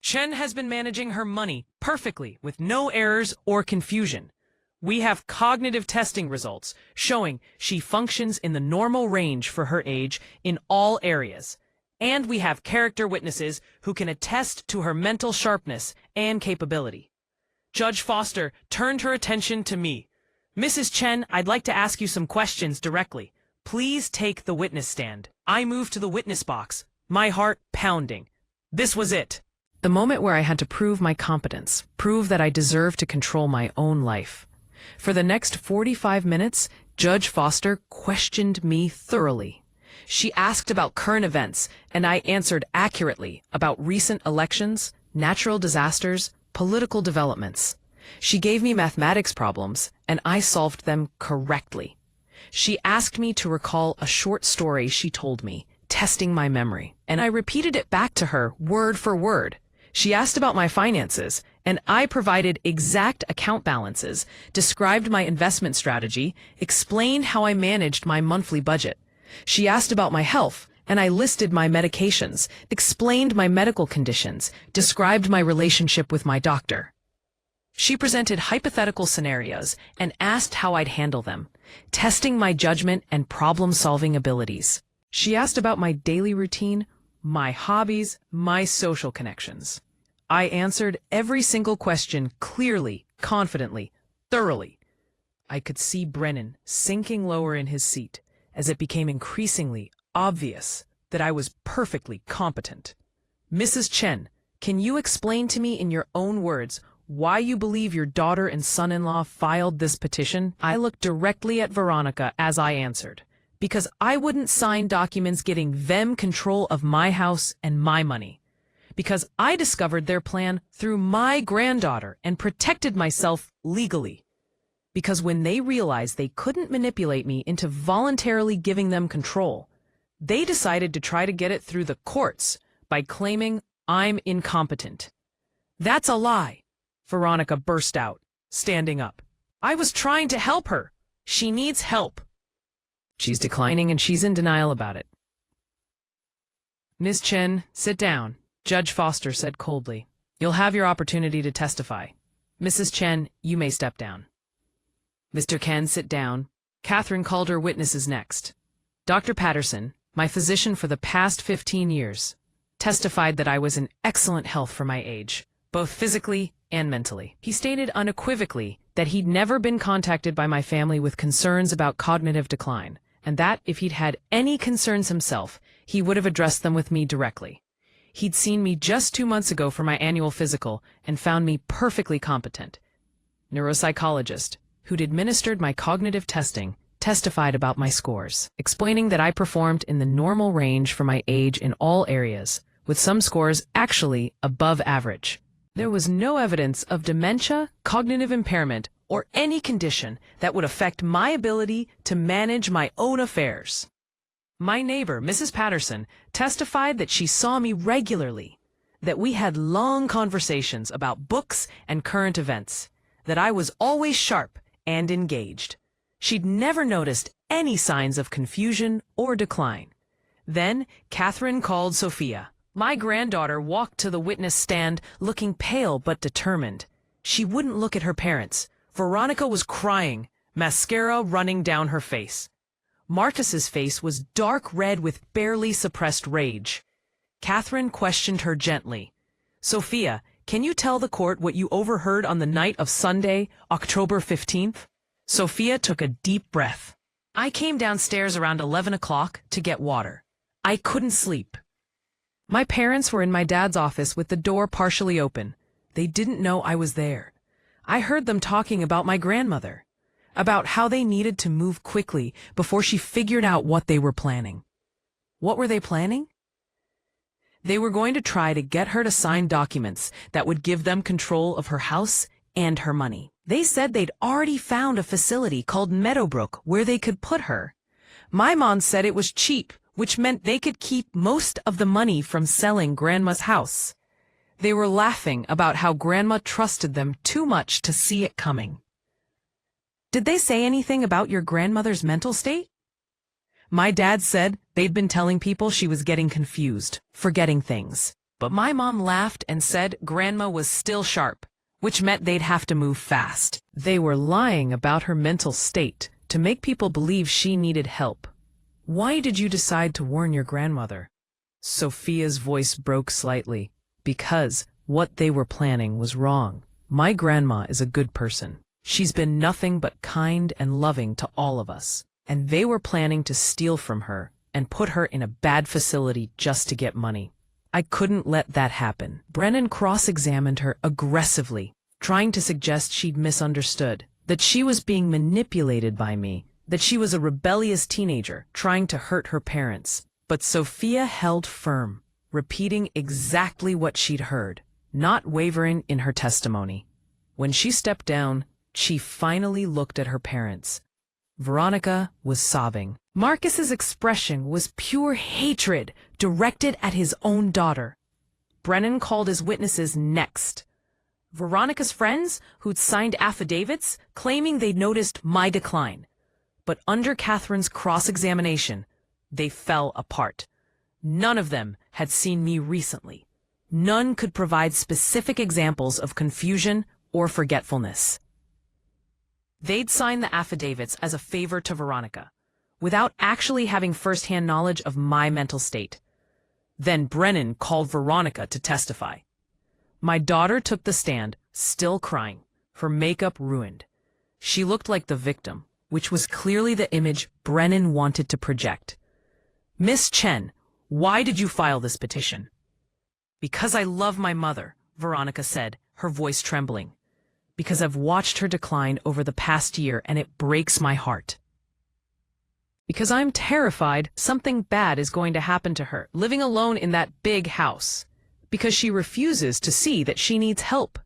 Chen has been managing her money perfectly with no errors or confusion. We have cognitive testing results showing she functions in the normal range for her age in all areas. And we have character witnesses who can attest to her mental sharpness and capability. Judge Foster turned her attention to me. Mrs. Chen, I'd like to ask you some questions directly. Please take the witness stand. I moved to the witness box, my heart pounding. This was it. The moment where I had to prove my competence, prove that I deserved to control my own life. For the next 45 minutes, Judge Foster questioned me thoroughly. She asked about current events, and I answered accurately about recent elections, natural disasters, political developments. She gave me mathematics problems, and I solved them correctly. She asked me to recall a short story she told me, testing my memory, and I repeated it back to her word for word. She asked about my finances, and I provided exact account balances, described my investment strategy, explained how I managed my monthly budget. She asked about my health, and I listed my medications, explained my medical conditions, described my relationship with my doctor. She presented hypothetical scenarios and asked how I'd handle them, testing my judgment and problem-solving abilities. She asked about my daily routine, my hobbies, my social connections. I answered every single question clearly, confidently, thoroughly. I could see Brennan sinking lower in his seat as it became increasingly obvious that I was perfectly competent. Mrs. Chen, can you explain to me in your own words why you believe your daughter and son-in-law filed this petition? I looked directly at Veronica as I answered, because I wouldn't sign documents getting them control of my house and my money. Because I discovered their plan through my granddaughter and protected myself legally. Because when they realized they couldn't manipulate me into voluntarily giving them control, they decided to try to get it through the courts by claiming I'm incompetent. That's a lie, Veronica burst out, standing up. I was trying to help her. She needs help. She's declining and she's in denial about it. Ms. Chen, sit down, Judge Foster said coldly. You'll have your opportunity to testify. Mrs. Chen, you may step down. Mr. Ken, sit down. Catherine called her witnesses next. Dr. Patterson, my physician for the past 15 years, testified that I was in excellent health for my age, both physically and mentally. He stated unequivocally that he'd never been contacted by my family with concerns about cognitive decline, and that if he'd had any concerns himself, he would have addressed them with me directly. He'd seen me just 2 months ago for my annual physical and found me perfectly competent. Neuropsychologist, who'd administered my cognitive testing, testified about my scores, explaining that I performed in the normal range for my age in all areas, with some scores actually above average. There was no evidence of dementia, cognitive impairment, or any condition that would affect my ability to manage my own affairs. My neighbor, Mrs. Patterson, testified that she saw me regularly, that we had long conversations about books and current events, that I was always sharp and engaged. She'd never noticed any signs of confusion or decline. Then Catherine called Sophia. My granddaughter walked to the witness stand looking pale but determined. She wouldn't look at her parents. Veronica was crying, mascara running down her face. Marcus's face was dark red with barely suppressed rage. Catherine questioned her gently. Sophia, can you tell the court what you overheard on the night of Sunday, October 15th? Sophia took a deep breath. I came downstairs around 11 o'clock to get water. I couldn't sleep. My parents were in my dad's office with the door partially open. They didn't know I was there. I heard them talking about my grandmother, about how they needed to move quickly before she figured out what they were planning. What were they planning? They were going to try to get her to sign documents that would give them control of her house and her money. They said they'd already found a facility called Meadowbrook where they could put her. My mom said it was cheap, which meant they could keep most of the money from selling Grandma's house. They were laughing about how Grandma trusted them too much to see it coming. Did they say anything about your grandmother's mental state? My dad said they'd been telling people she was getting confused, forgetting things. But my mom laughed and said Grandma was still sharp, which meant they'd have to move fast. They were lying about her mental state to make people believe she needed help. Why did you decide to warn your grandmother? Sophia's voice broke slightly. Because what they were planning was wrong. My grandma is a good person. She's been nothing but kind and loving to all of us. And they were planning to steal from her and put her in a bad facility just to get money. I couldn't let that happen. Brennan cross-examined her aggressively, trying to suggest she'd misunderstood, that she was being manipulated by me, that she was a rebellious teenager trying to hurt her parents. But Sophia held firm, repeating exactly what she'd heard, not wavering in her testimony. When she stepped down, she finally looked at her parents. Veronica was sobbing. Marcus's expression was pure hatred directed at his own daughter. Brennan called his witnesses next. Veronica's friends, who'd signed affidavits claiming they'd noticed my decline. But under Catherine's cross-examination, they fell apart. None of them had seen me recently. None could provide specific examples of confusion or forgetfulness. They'd signed the affidavits as a favor to Veronica, without actually having first-hand knowledge of my mental state. Then Brennan called Veronica to testify. My daughter took the stand, still crying, her makeup ruined. She looked like the victim, which was clearly the image Brennan wanted to project. Miss Chen, why did you file this petition? Because I love my mother, Veronica said, her voice trembling. Because I've watched her decline over the past year and it breaks my heart. Because I'm terrified something bad is going to happen to her, living alone in that big house. Because she refuses to see that she needs help.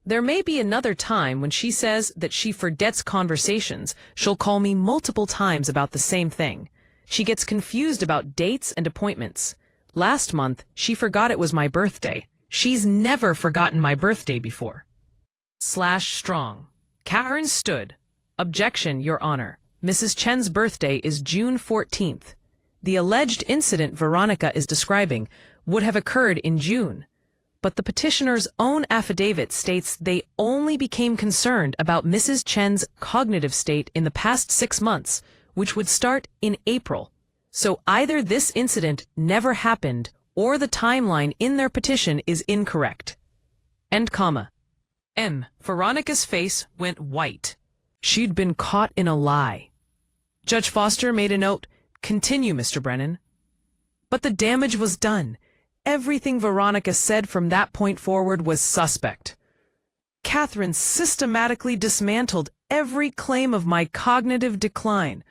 There may be another time when she says that she forgets conversations. She'll call me multiple times about the same thing. She gets confused about dates and appointments. Last month, she forgot it was my birthday. She's never forgotten my birthday before. /strong. Karen stood. Objection, Your Honor. Mrs. Chen's birthday is June 14th. The alleged incident Veronica is describing would have occurred in June. But the petitioner's own affidavit states they only became concerned about Mrs. Chen's cognitive state in the past 6 months, which would start in April. So either this incident never happened or the timeline in their petition is incorrect. End comma. Veronica's face went white. She'd been caught in a lie. Judge Foster made a note, "Continue, Mr. Brennan." But the damage was done. Everything Veronica said from that point forward was suspect. Catherine systematically dismantled every claim of my cognitive decline,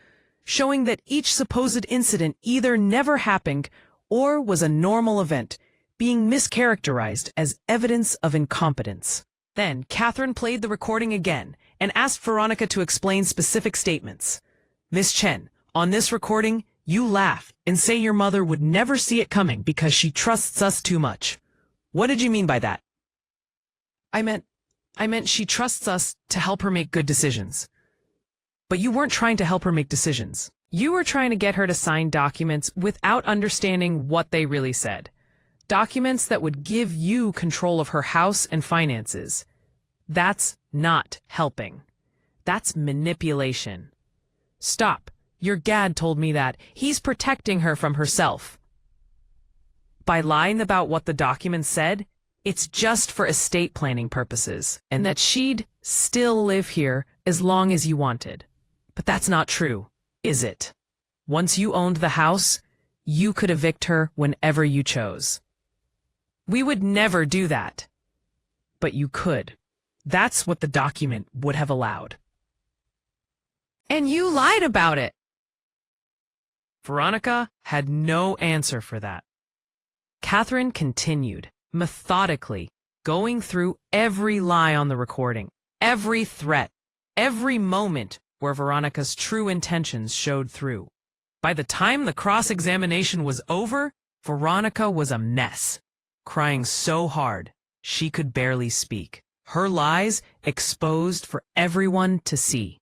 showing that each supposed incident either never happened or was a normal event, being mischaracterized as evidence of incompetence. Then Catherine played the recording again and asked Veronica to explain specific statements. "Miss Chen, on this recording, you laugh and say your mother would never see it coming because she trusts us too much. What did you mean by that?" I meant she trusts us to help her make good decisions. But you weren't trying to help her make decisions. You were trying to get her to sign documents without understanding what they really said. Documents that would give you control of her house and finances. That's not helping. That's manipulation. Stop. Your dad told me that. He's protecting her from herself. By lying about what the documents said, it's just for estate planning purposes, and that she'd still live here as long as you wanted. But that's not true, is it? Once you owned the house, you could evict her whenever you chose. We would never do that. But you could. That's what the document would have allowed. And you lied about it. Veronica had no answer for that. Catherine continued, methodically, going through every lie on the recording, every threat, every moment where Veronica's true intentions showed through. By the time the cross-examination was over, Veronica was a mess, crying so hard she could barely speak. Her lies exposed for everyone to see.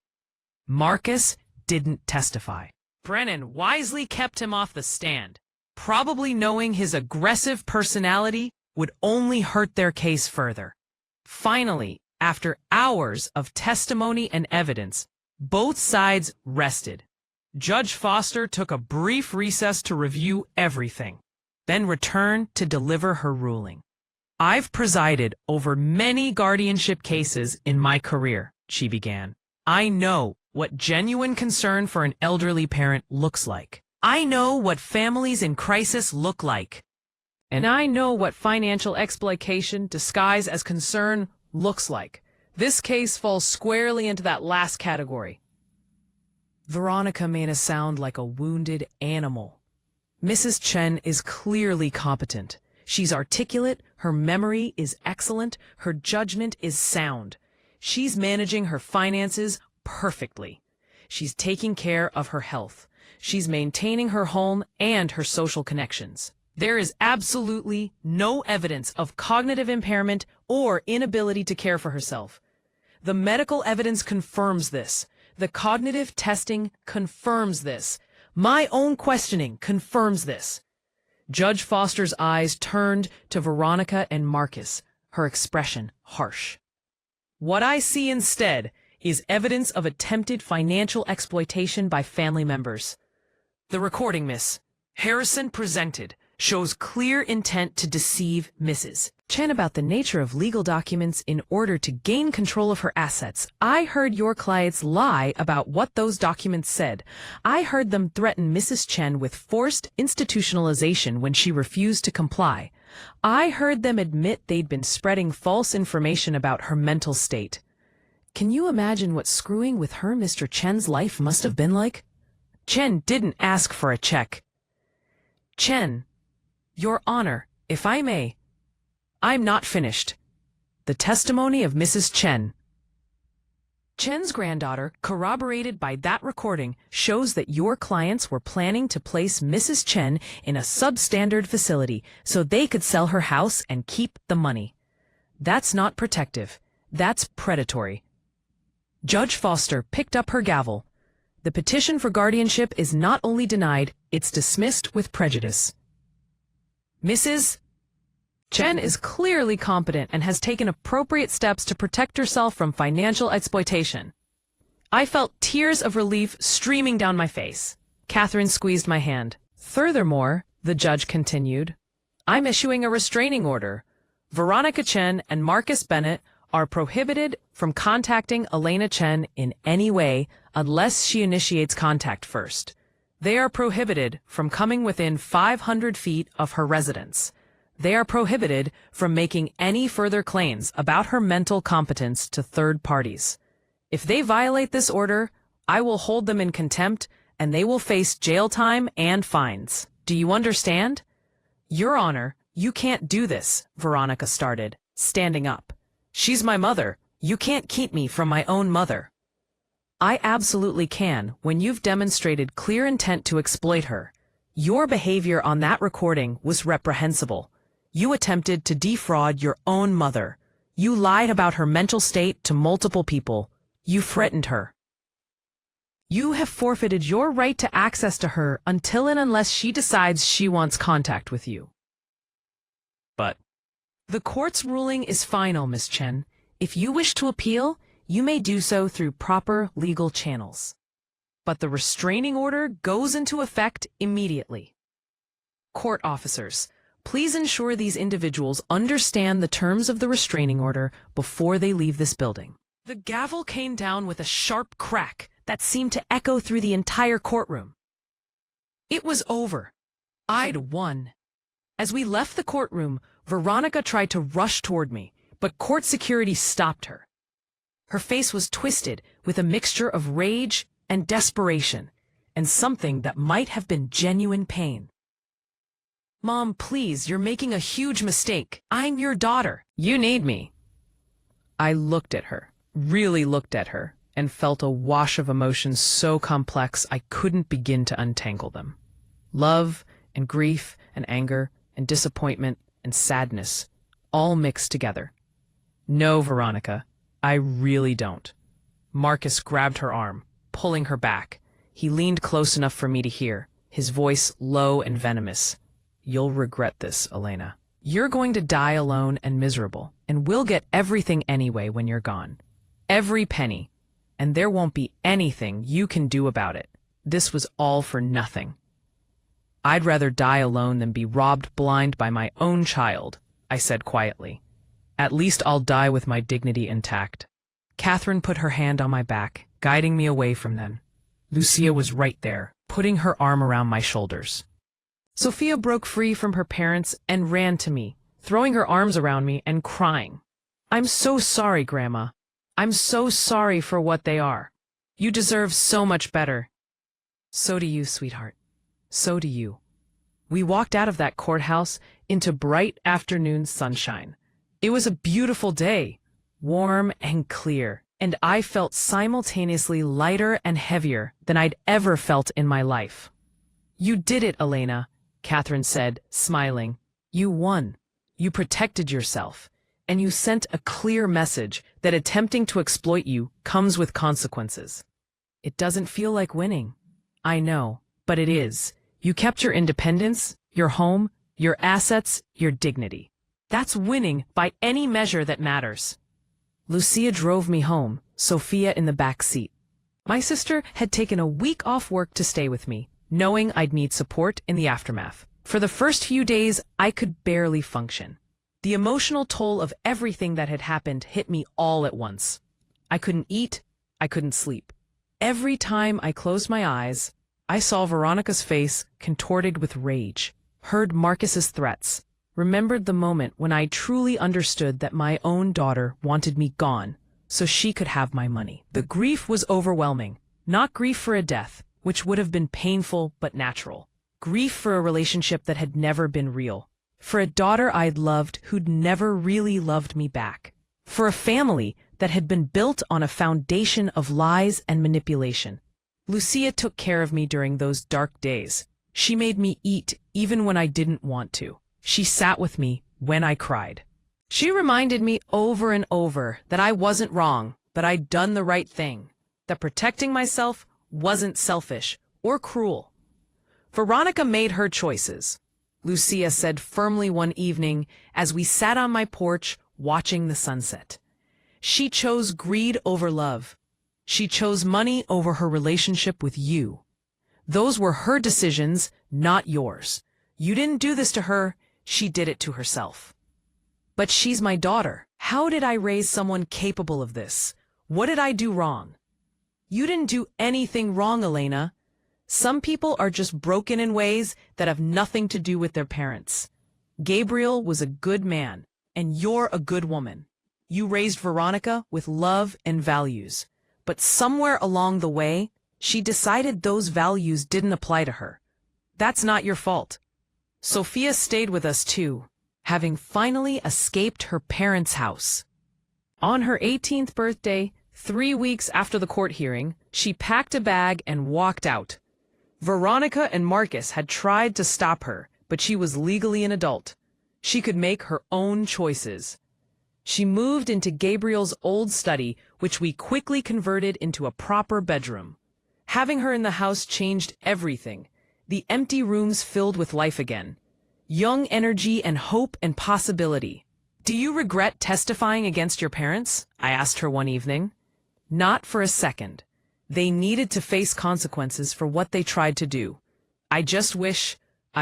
Marcus didn't testify. Brennan wisely kept him off the stand, probably knowing his aggressive personality would only hurt their case further. Finally, after hours of testimony and evidence, both sides rested. Judge Foster took a brief recess to review everything, then returned to deliver her ruling. "I've presided over many guardianship cases in my career," she began. "I know what genuine concern for an elderly parent looks like. I know what families in crisis look like. And I know what financial exploitation disguised as concern looks like. This case falls squarely into that last category." Veronica made a sound like a wounded animal. Mrs. Chen is clearly competent. She's articulate, her memory is excellent, her judgment is sound. She's managing her finances perfectly. She's taking care of her health. She's maintaining her home and her social connections. There is absolutely no evidence of cognitive impairment or inability to care for herself. The medical evidence confirms this. The cognitive testing confirms this. My own questioning confirms this. Judge Foster's eyes turned to Veronica and Marcus, her expression harsh. "What I see instead is evidence of attempted financial exploitation by family members. The recording, Miss Harrison presented, shows clear intent to deceive Mrs. Chen about the nature of legal documents in order to gain control of her assets. I heard your clients lie about what those documents said. I heard them threaten Mrs. Chen with forced institutionalization when she refused to comply. I heard them admit they'd been spreading false information about her mental state. Can you imagine what screwing with her Mr. Chen's life must have been like? Chen didn't ask for a check. Chen, Your Honor, if I may, I'm not finished. The testimony of Mrs. Chen. Chen's granddaughter, corroborated by that recording, shows that your clients were planning to place Mrs. Chen in a substandard facility so they could sell her house and keep the money. That's not protective. That's predatory. Judge Foster picked up her gavel. The petition for guardianship is not only denied, it's dismissed with prejudice. Mrs. Chen is clearly competent and has taken appropriate steps to protect herself from financial exploitation. I felt tears of relief streaming down my face. Catherine squeezed my hand. Furthermore, the judge continued, I'm issuing a restraining order. Veronica Chen and Marcus Bennett are prohibited from contacting Elena Chen in any way unless she initiates contact first. They are prohibited from coming within 500 feet of her residence. They are prohibited from making any further claims about her mental competence to third parties. If they violate this order, I will hold them in contempt and they will face jail time and fines. Do you understand? Your Honor, you can't do this, Veronica started, standing up. She's my mother. You can't keep me from my own mother. I absolutely can when you've demonstrated clear intent to exploit her. Your behavior on that recording was reprehensible. You attempted to defraud your own mother. You lied about her mental state to multiple people. You threatened her. You have forfeited your right to access to her until and unless she decides she wants contact with you. But the court's ruling is final, Miss Chen. If you wish to appeal, you may do so through proper legal channels. But the restraining order goes into effect immediately. Court officers, please ensure these individuals understand the terms of the restraining order before they leave this building. The gavel came down with a sharp crack that seemed to echo through the entire courtroom. It was over. I'd won. As we left the courtroom, Veronica tried to rush toward me, but court security stopped her. Her face was twisted with a mixture of rage and desperation, and something that might have been genuine pain. Mom, please, you're making a huge mistake. I'm your daughter. You need me. I looked at her, really looked at her, and felt a wash of emotions so complex I couldn't begin to untangle them. Love and grief and anger and disappointment and sadness, all mixed together. No, Veronica, I really don't. Marcus grabbed her arm, pulling her back. He leaned close enough for me to hear, his voice low and venomous. You'll regret this, Elena. You're going to die alone and miserable, and we'll get everything anyway when you're gone. Every penny. And there won't be anything you can do about it. This was all for nothing. I'd rather die alone than be robbed blind by my own child, I said quietly. At least I'll die with my dignity intact. Catherine put her hand on my back, guiding me away from them. Lucia was right there, putting her arm around my shoulders. Sophia broke free from her parents and ran to me, throwing her arms around me and crying. I'm so sorry, Grandma. I'm so sorry for what they are. You deserve so much better. So do you, sweetheart. So do you. We walked out of that courthouse into bright afternoon sunshine. It was a beautiful day, warm and clear, and I felt simultaneously lighter and heavier than I'd ever felt in my life. You did it, Elena, Catherine said, smiling. You won. You protected yourself. And you sent a clear message that attempting to exploit you comes with consequences. It doesn't feel like winning. I know, but it is. You kept your independence, your home, your assets, your dignity. That's winning by any measure that matters. Lucia drove me home, Sophia in the back seat. My sister had taken a week off work to stay with me, knowing I'd need support in the aftermath. For the first few days, I could barely function. The emotional toll of everything that had happened hit me all at once. I couldn't eat, I couldn't sleep. Every time I closed my eyes, I saw Veronica's face contorted with rage, heard Marcus's threats, remembered the moment when I truly understood that my own daughter wanted me gone so she could have my money. The grief was overwhelming, not grief for a death, which would have been painful but natural. Grief for a relationship that had never been real. For a daughter I'd loved who'd never really loved me back. For a family that had been built on a foundation of lies and manipulation. Lucia took care of me during those dark days. She made me eat even when I didn't want to. She sat with me when I cried. She reminded me over and over that I wasn't wrong, that I'd done the right thing, that protecting myself wasn't selfish or cruel. Veronica made her choices, Lucia said firmly one evening as we sat on my porch watching the sunset. She chose greed over love. She chose money over her relationship with you. Those were her decisions, not yours. You didn't do this to her, she did it to herself. But she's my daughter. How did I raise someone capable of this? What did I do wrong? You didn't do anything wrong, Elena. Some people are just broken in ways that have nothing to do with their parents. Gabriel was a good man, and you're a good woman. You raised Veronica with love and values. But somewhere along the way, she decided those values didn't apply to her. That's not your fault. Sophia stayed with us too, having finally escaped her parents' house. On her 18th birthday, 3 weeks after the court hearing, she packed a bag and walked out. Veronica and Marcus had tried to stop her, but she was legally an adult. She could make her own choices. She moved into Gabriel's old study, which we quickly converted into a proper bedroom. Having her in the house changed everything. The empty rooms filled with life again. Young energy and hope and possibility. "Do you regret testifying against your parents?" I asked her one evening. Not for a second. They needed to face consequences for what they tried to do. I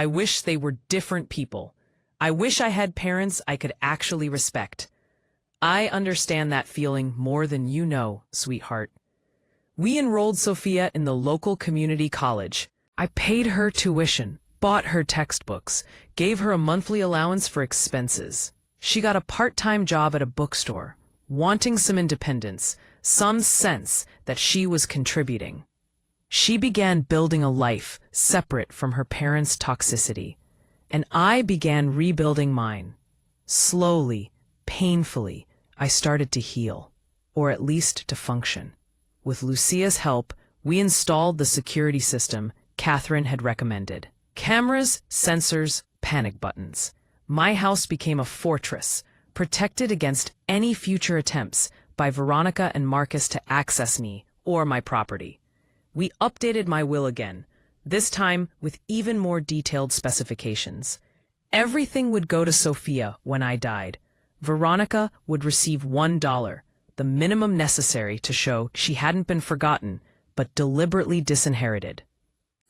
wish they were different people. I wish I had parents I could actually respect. I understand that feeling more than you know, sweetheart. We enrolled Sophia in the local community college. I paid her tuition, bought her textbooks, gave her a monthly allowance for expenses. She got a part-time job at a bookstore, wanting some independence, some sense that she was contributing. She began building a life separate from her parents' toxicity, and I began rebuilding mine. Slowly, painfully, I started to heal, or at least to function. With Lucia's help, we installed the security system Catherine had recommended. Cameras, sensors, panic buttons. My house became a fortress, protected against any future attempts by Veronica and Marcus to access me or my property. We updated my will again, this time with even more detailed specifications. Everything would go to Sophia when I died. Veronica would receive $1, the minimum necessary to show she hadn't been forgotten, but deliberately disinherited.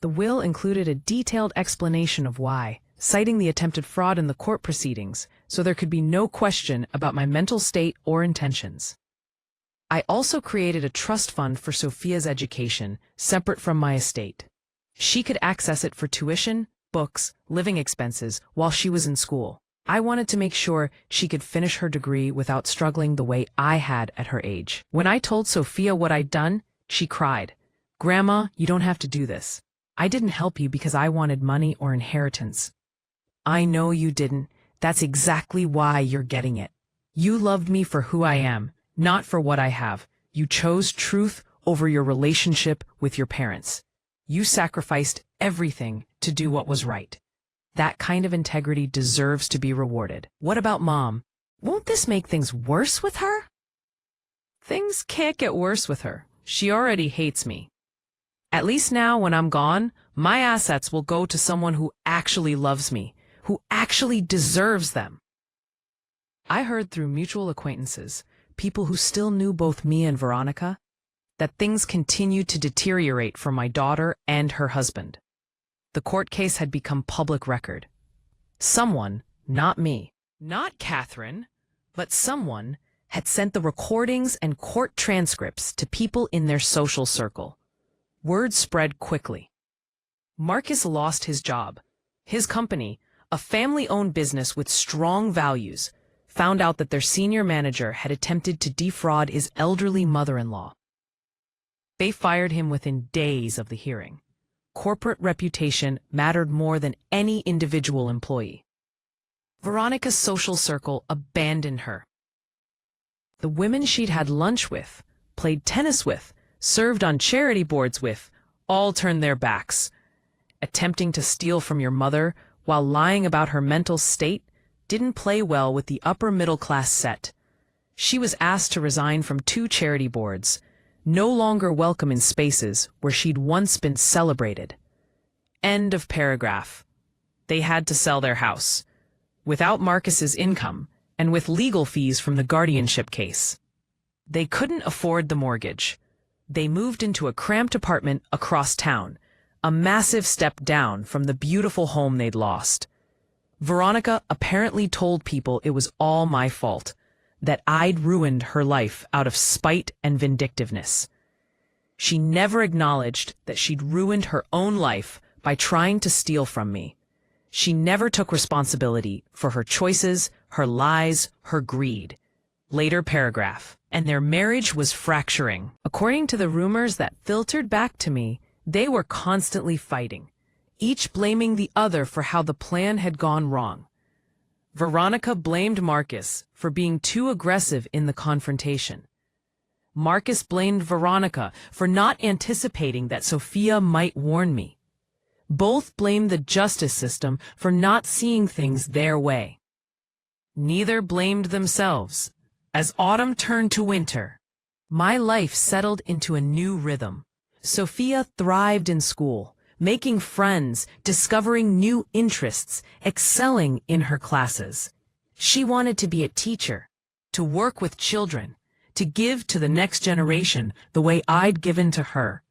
The will included a detailed explanation of why, citing the attempted fraud in the court proceedings, so there could be no question about my mental state or intentions. I also created a trust fund for Sophia's education, separate from my estate. She could access it for tuition, books, living expenses while she was in school. I wanted to make sure she could finish her degree without struggling the way I had at her age. When I told Sophia what I'd done, she cried, "Grandma, you don't have to do this. I didn't help you because I wanted money or inheritance." "I know you didn't. That's exactly why you're getting it. You loved me for who I am, not for what I have. You chose truth over your relationship with your parents. You sacrificed everything to do what was right. That kind of integrity deserves to be rewarded." "What about Mom? Won't this make things worse with her?" "Things can't get worse with her. She already hates me. At least now, when I'm gone, my assets will go to someone who actually loves me, who actually deserves them." I heard through mutual acquaintances, people who still knew both me and Veronica, that things continued to deteriorate for my daughter and her husband. The court case had become public record. Someone, not me, not Catherine, but someone had sent the recordings and court transcripts to people in their social circle. Word spread quickly. Marcus lost his job. His company, a family-owned business with strong values, found out that their senior manager had attempted to defraud his elderly mother-in-law. They fired him within days of the hearing. Corporate reputation mattered more than any individual employee. Veronica's social circle abandoned her. The women she'd had lunch with, played tennis with, served on charity boards with, all turned their backs. Attempting to steal from your mother while lying about her mental state didn't play well with the upper-middle-class set. She was asked to resign from 2 charity boards, no longer welcome in spaces where she'd once been celebrated. End of paragraph. They had to sell their house, without Marcus's income and with legal fees from the guardianship case. They couldn't afford the mortgage. They moved into a cramped apartment across town, a massive step down from the beautiful home they'd lost. Veronica apparently told people it was all my fault, that I'd ruined her life out of spite and vindictiveness. She never acknowledged that she'd ruined her own life by trying to steal from me. She never took responsibility for her choices, her lies, her greed. Later paragraph. And their marriage was fracturing. According to the rumors that filtered back to me, they were constantly fighting, each blaming the other for how the plan had gone wrong. Veronica blamed Marcus for being too aggressive in the confrontation. Marcus blamed Veronica for not anticipating that Sophia might warn me. Both blamed the justice system for not seeing things their way. Neither blamed themselves. As autumn turned to winter, my life settled into a new rhythm. Sophia thrived in school, making friends, discovering new interests, excelling in her classes. She wanted to be a teacher, to work with children, to give to the next generation the way I'd given to her.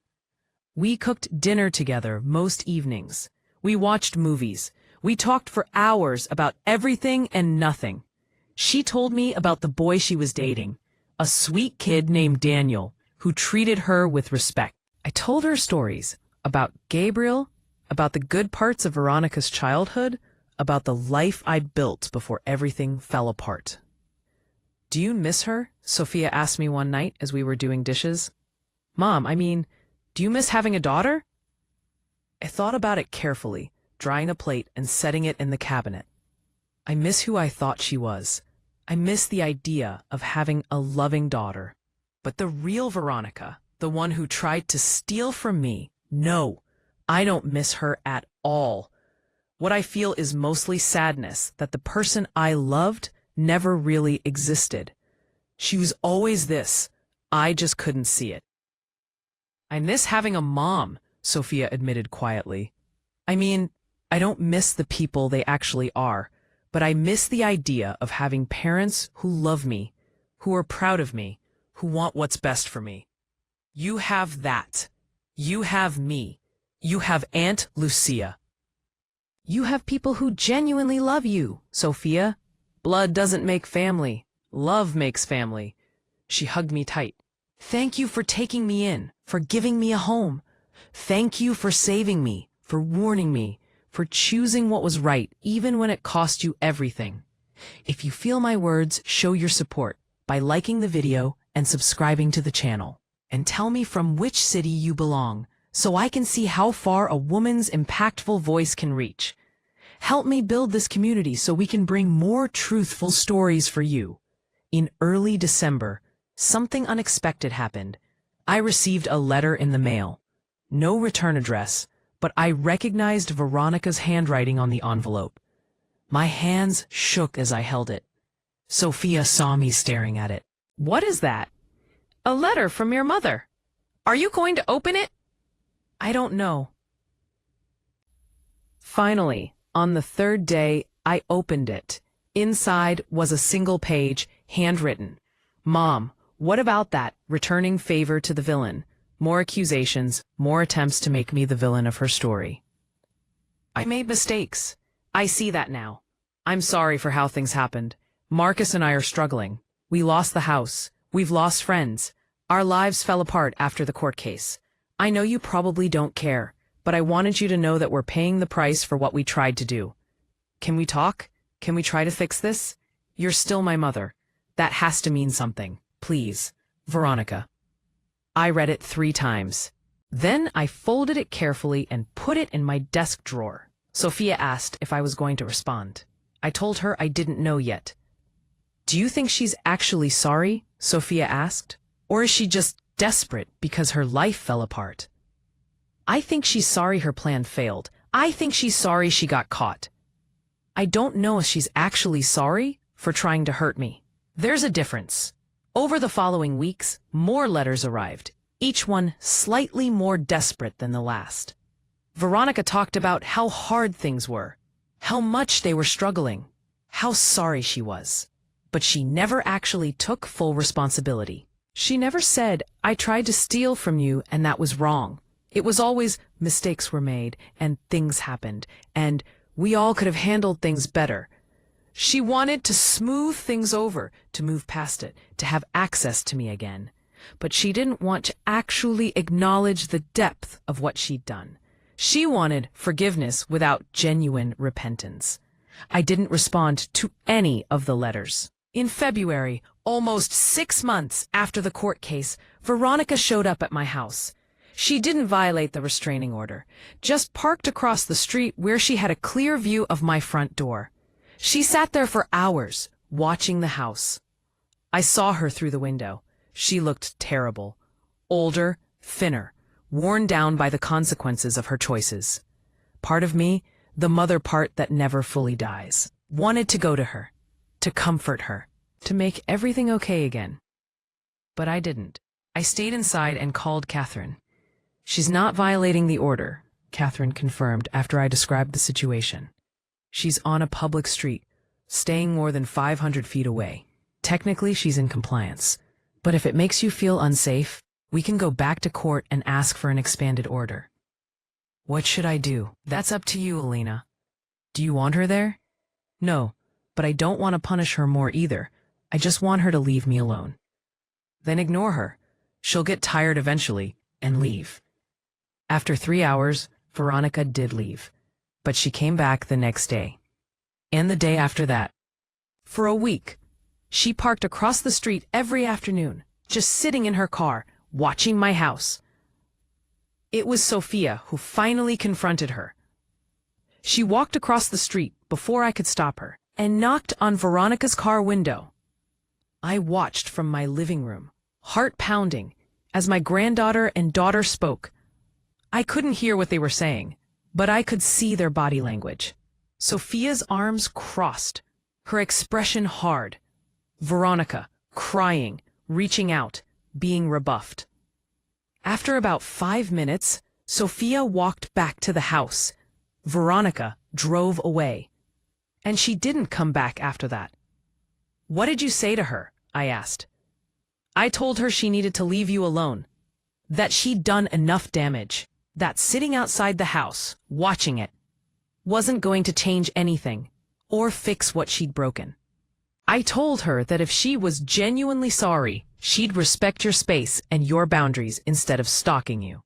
We cooked dinner together most evenings. We watched movies. We talked for hours about everything and nothing. She told me about the boy she was dating, a sweet kid named Daniel, who treated her with respect. I told her stories about Gabriel, about the good parts of Veronica's childhood, about the life I'd built before everything fell apart. "Do you miss her?" Sophia asked me one night as we were doing dishes. "Mom, do you miss having a daughter?" I thought about it carefully, drying a plate and setting it in the cabinet. I miss who I thought she was. I miss the idea of having a loving daughter. But the real Veronica, the one who tried to steal from me, no, I don't miss her at all. What I feel is mostly sadness that the person I loved never really existed. She was always this. I just couldn't see it. "I miss having a mom," Sophia admitted quietly. I don't miss the people they actually are, but I miss the idea of having parents who love me, who are proud of me, who want what's best for me. You have that. You have me. You have Aunt Lucia. You have people who genuinely love you, Sophia. Blood doesn't make family. Love makes family. She hugged me tight. Thank you for taking me in, for giving me a home. Thank you for saving me, for warning me, for choosing what was right, even when it cost you everything. If you feel my words, show your support by liking the video and subscribing to the channel. And tell me from which city you belong, so I can see how far a woman's impactful voice can reach. Help me build this community so we can bring more truthful stories for you. In early December, something unexpected happened. I received a letter in the mail. No return address, but I recognized Veronica's handwriting on the envelope. My hands shook as I held it. Sophia saw me staring at it. "What is that?" "A letter from your mother. Are you going to open it?" "I don't know." Finally, on the third day, I opened it. Inside was a single page, handwritten. "Mom, what about that returning favor to the villain? More accusations, more attempts to make me the villain of her story. I made mistakes. I see that now. I'm sorry for how things happened. Marcus and I are struggling. We lost the house. We've lost friends. Our lives fell apart after the court case. I know you probably don't care, but I wanted you to know that we're paying the price for what we tried to do. Can we talk? Can we try to fix this? You're still my mother. That has to mean something. Please, Veronica." I read it 3 times. Then I folded it carefully and put it in my desk drawer. Sophia asked if I was going to respond. I told her I didn't know yet. "Do you think she's actually sorry?" Sophia asked. "Or is she just desperate because her life fell apart?" "I think she's sorry her plan failed. I think she's sorry she got caught. I don't know if she's actually sorry for trying to hurt me. There's a difference." Over the following weeks, more letters arrived, each one slightly more desperate than the last. Veronica talked about how hard things were, how much they were struggling, how sorry she was. But she never actually took full responsibility. She never said, "I tried to steal from you and that was wrong." It was always mistakes were made and things happened, and we all could have handled things better. She wanted to smooth things over, to move past it, to have access to me again. But she didn't want to actually acknowledge the depth of what she'd done. She wanted forgiveness without genuine repentance. I didn't respond to any of the letters. In February, almost 6 months after the court case, Veronica showed up at my house. She didn't violate the restraining order, just parked across the street where she had a clear view of my front door. She sat there for hours, watching the house. I saw her through the window. She looked terrible. Older, thinner, worn down by the consequences of her choices. Part of me, the mother part that never fully dies, wanted to go to her, to comfort her, to make everything okay again. But I didn't. I stayed inside and called Catherine. She's not violating the order, Catherine confirmed after I described the situation. She's on a public street, staying more than 500 feet away. Technically, she's in compliance. But if it makes you feel unsafe, we can go back to court and ask for an expanded order. What should I do? That's up to you, Alina. Do you want her there? No, but I don't want to punish her more either. I just want her to leave me alone. Then ignore her. She'll get tired eventually and leave. After 3 hours, Veronica did leave, but she came back the next day. And the day after that. For a week, she parked across the street every afternoon, just sitting in her car, watching my house. It was Sophia who finally confronted her. She walked across the street before I could stop her and knocked on Veronica's car window. I watched from my living room, heart pounding, as my granddaughter and daughter spoke. I couldn't hear what they were saying, but I could see their body language. Sophia's arms crossed, her expression hard. Veronica, crying, reaching out, being rebuffed. After about 5 minutes, Sophia walked back to the house. Veronica drove away. And she didn't come back after that. What did you say to her? I asked. I told her she needed to leave you alone, that she'd done enough damage, that sitting outside the house, watching it, wasn't going to change anything or fix what she'd broken. I told her that if she was genuinely sorry, she'd respect your space and your boundaries instead of stalking you.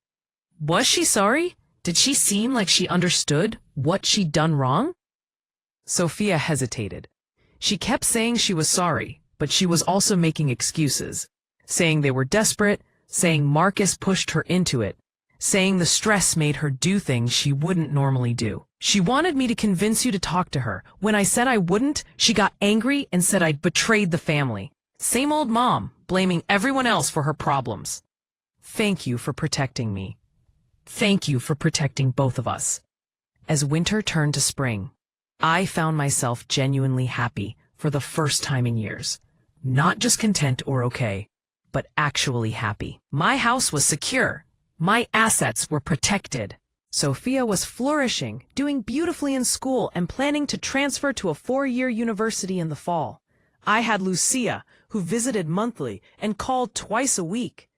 Was she sorry? Did she seem like she understood what she'd done wrong? Sophia hesitated. She kept saying she was sorry, but she was also making excuses, saying they were desperate, saying Marcus pushed her into it, saying the stress made her do things she wouldn't normally do. She wanted me to convince you to talk to her. When I said I wouldn't, she got angry and said I'd betrayed the family. Same old mom, blaming everyone else for her problems. Thank you for protecting me. Thank you for protecting both of us. As winter turned to spring, I found myself genuinely happy for the first time in years. Not just content or okay, but actually happy. My house was secure. My assets were protected. Sophia was flourishing, doing beautifully in school, and planning to transfer to a 4-year university in the fall. I had Lucia, who visited monthly and called twice a week.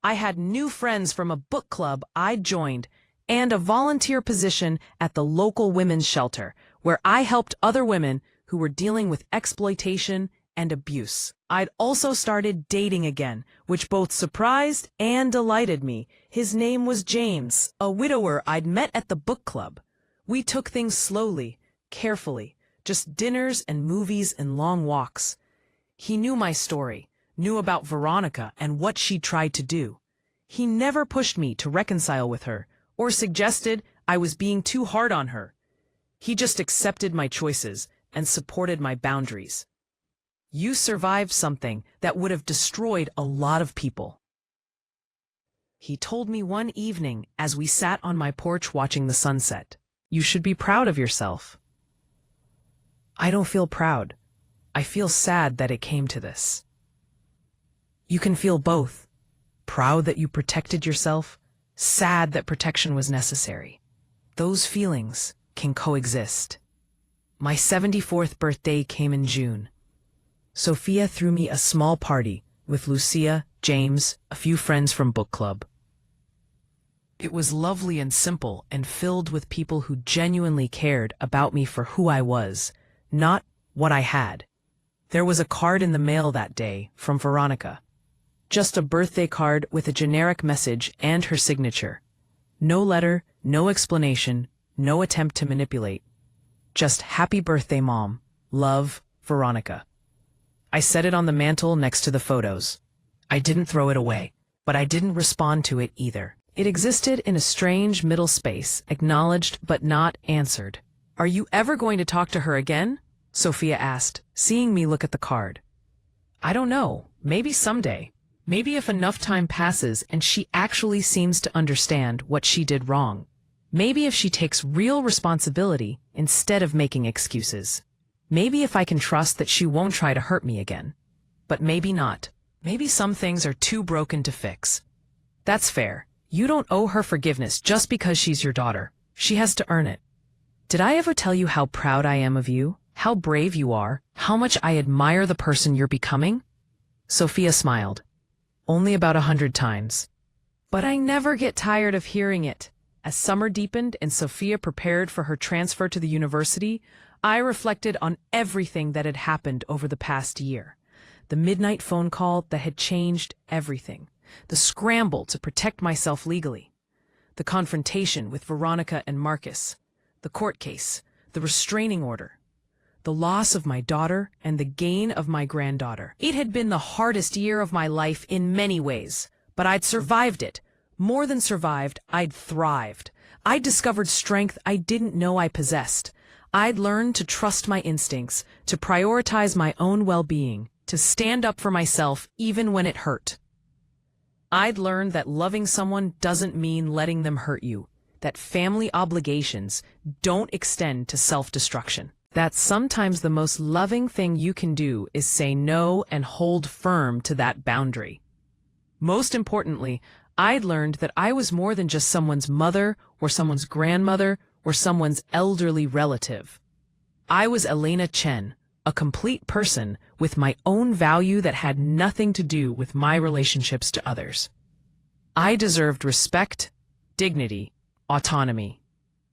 I had new friends from a book club I'd joined and a volunteer position at the local women's shelter, where I helped other women who were dealing with exploitation and abuse. I'd also started dating again, which both surprised and delighted me. His name was James, a widower I'd met at the book club. We took things slowly, carefully, just dinners and movies and long walks. He knew my story, knew about Veronica and what she'd tried to do. He never pushed me to reconcile with her or suggested I was being too hard on her. He just accepted my choices and supported my boundaries. You survived something that would have destroyed a lot of people. He told me one evening as we sat on my porch watching the sunset. You should be proud of yourself. I don't feel proud. I feel sad that it came to this. You can feel both. Proud that you protected yourself, sad that protection was necessary. Those feelings can coexist. My 74th birthday came in June. Sophia threw me a small party with Lucia, James, a few friends from book club. It was lovely and simple and filled with people who genuinely cared about me for who I was, not what I had. There was a card in the mail that day from Veronica. Just a birthday card with a generic message and her signature. No letter, no explanation, no attempt to manipulate. Just happy birthday, Mom. Love, Veronica. I set it on the mantel next to the photos. I didn't throw it away, but I didn't respond to it either. It existed in a strange middle space, acknowledged but not answered. "Are you ever going to talk to her again?" Sophia asked, seeing me look at the card. "I don't know. Maybe someday. Maybe if enough time passes and she actually seems to understand what she did wrong. Maybe if she takes real responsibility instead of making excuses. Maybe if I can trust that she won't try to hurt me again. But maybe not. Maybe some things are too broken to fix. That's fair. You don't owe her forgiveness just because she's your daughter. She has to earn it. Did I ever tell you how proud I am of you? How brave you are? How much I admire the person you're becoming?" Sophia smiled. "Only about 100 times. But I never get tired of hearing it." As summer deepened and Sophia prepared for her transfer to the university, I reflected on everything that had happened over the past year. The midnight phone call that had changed everything. The scramble to protect myself legally. The confrontation with Veronica and Marcus. The court case. The restraining order. The loss of my daughter and the gain of my granddaughter. It had been the hardest year of my life in many ways, but I'd survived it. More than survived, I'd thrived. I'd discovered strength I didn't know I possessed. I'd learned to trust my instincts, to prioritize my own well-being, to stand up for myself even when it hurt. I'd learned that loving someone doesn't mean letting them hurt you, that family obligations don't extend to self-destruction, that sometimes the most loving thing you can do is say no and hold firm to that boundary. Most importantly, I'd learned that I was more than just someone's mother or someone's grandmother or someone's elderly relative. I was Elena Chen, a complete person with my own value that had nothing to do with my relationships to others. I deserved respect, dignity, autonomy.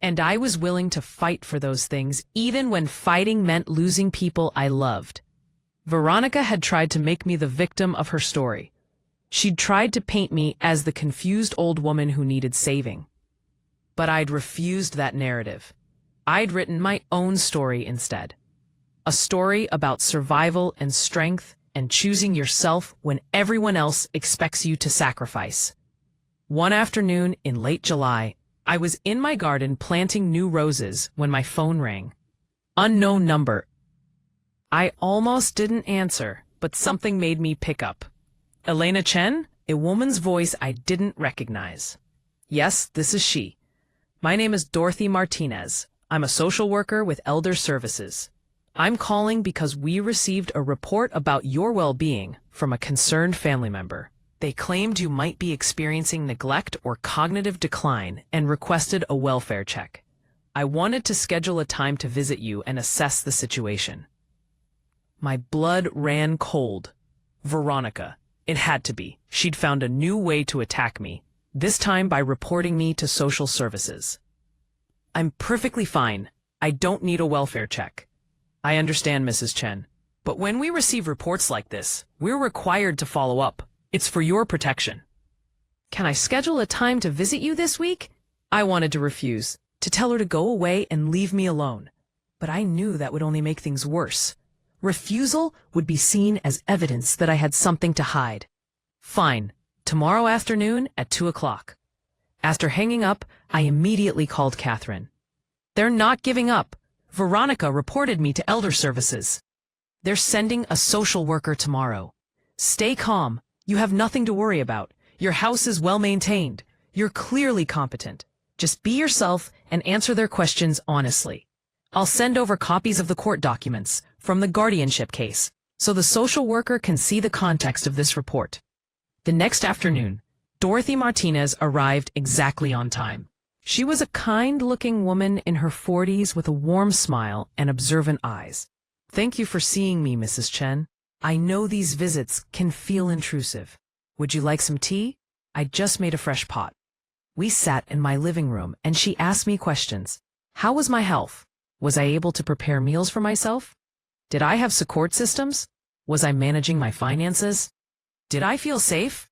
And I was willing to fight for those things even when fighting meant losing people I loved. Veronica had tried to make me the victim of her story. She'd tried to paint me as the confused old woman who needed saving. But I'd refused that narrative. I'd written my own story instead. A story about survival and strength and choosing yourself when everyone else expects you to sacrifice. One afternoon in late July, I was in my garden planting new roses when my phone rang. Unknown number. I almost didn't answer, but something made me pick up. Elena Chen? A woman's voice I didn't recognize. Yes, this is she. My name is Dorothy Martinez. I'm a social worker with Elder Services. I'm calling because we received a report about your well-being from a concerned family member. They claimed you might be experiencing neglect or cognitive decline and requested a welfare check. I wanted to schedule a time to visit you and assess the situation. My blood ran cold. Veronica. It had to be. She'd found a new way to attack me, this time by reporting me to social services. I'm perfectly fine. I don't need a welfare check. I understand, Mrs. Chen. But when we receive reports like this, we're required to follow up. It's for your protection. Can I schedule a time to visit you this week? I wanted to refuse, to tell her to go away and leave me alone. But I knew that would only make things worse. Refusal would be seen as evidence that I had something to hide. Fine. Tomorrow afternoon at 2 o'clock. After hanging up, I immediately called Catherine. They're not giving up. Veronica reported me to Elder Services. They're sending a social worker tomorrow. Stay calm. You have nothing to worry about. Your house is well maintained. You're clearly competent. Just be yourself and answer their questions honestly. I'll send over copies of the court documents from the guardianship case so the social worker can see the context of this report. The next afternoon, Dorothy Martinez arrived exactly on time. She was a kind-looking woman in her 40s with a warm smile and observant eyes. Thank you for seeing me, Mrs. Chen. I know these visits can feel intrusive. Would you like some tea? I just made a fresh pot. We sat in my living room and she asked me questions. How was my health? Was I able to prepare meals for myself? Did I have support systems? Was I managing my finances? Did I feel safe?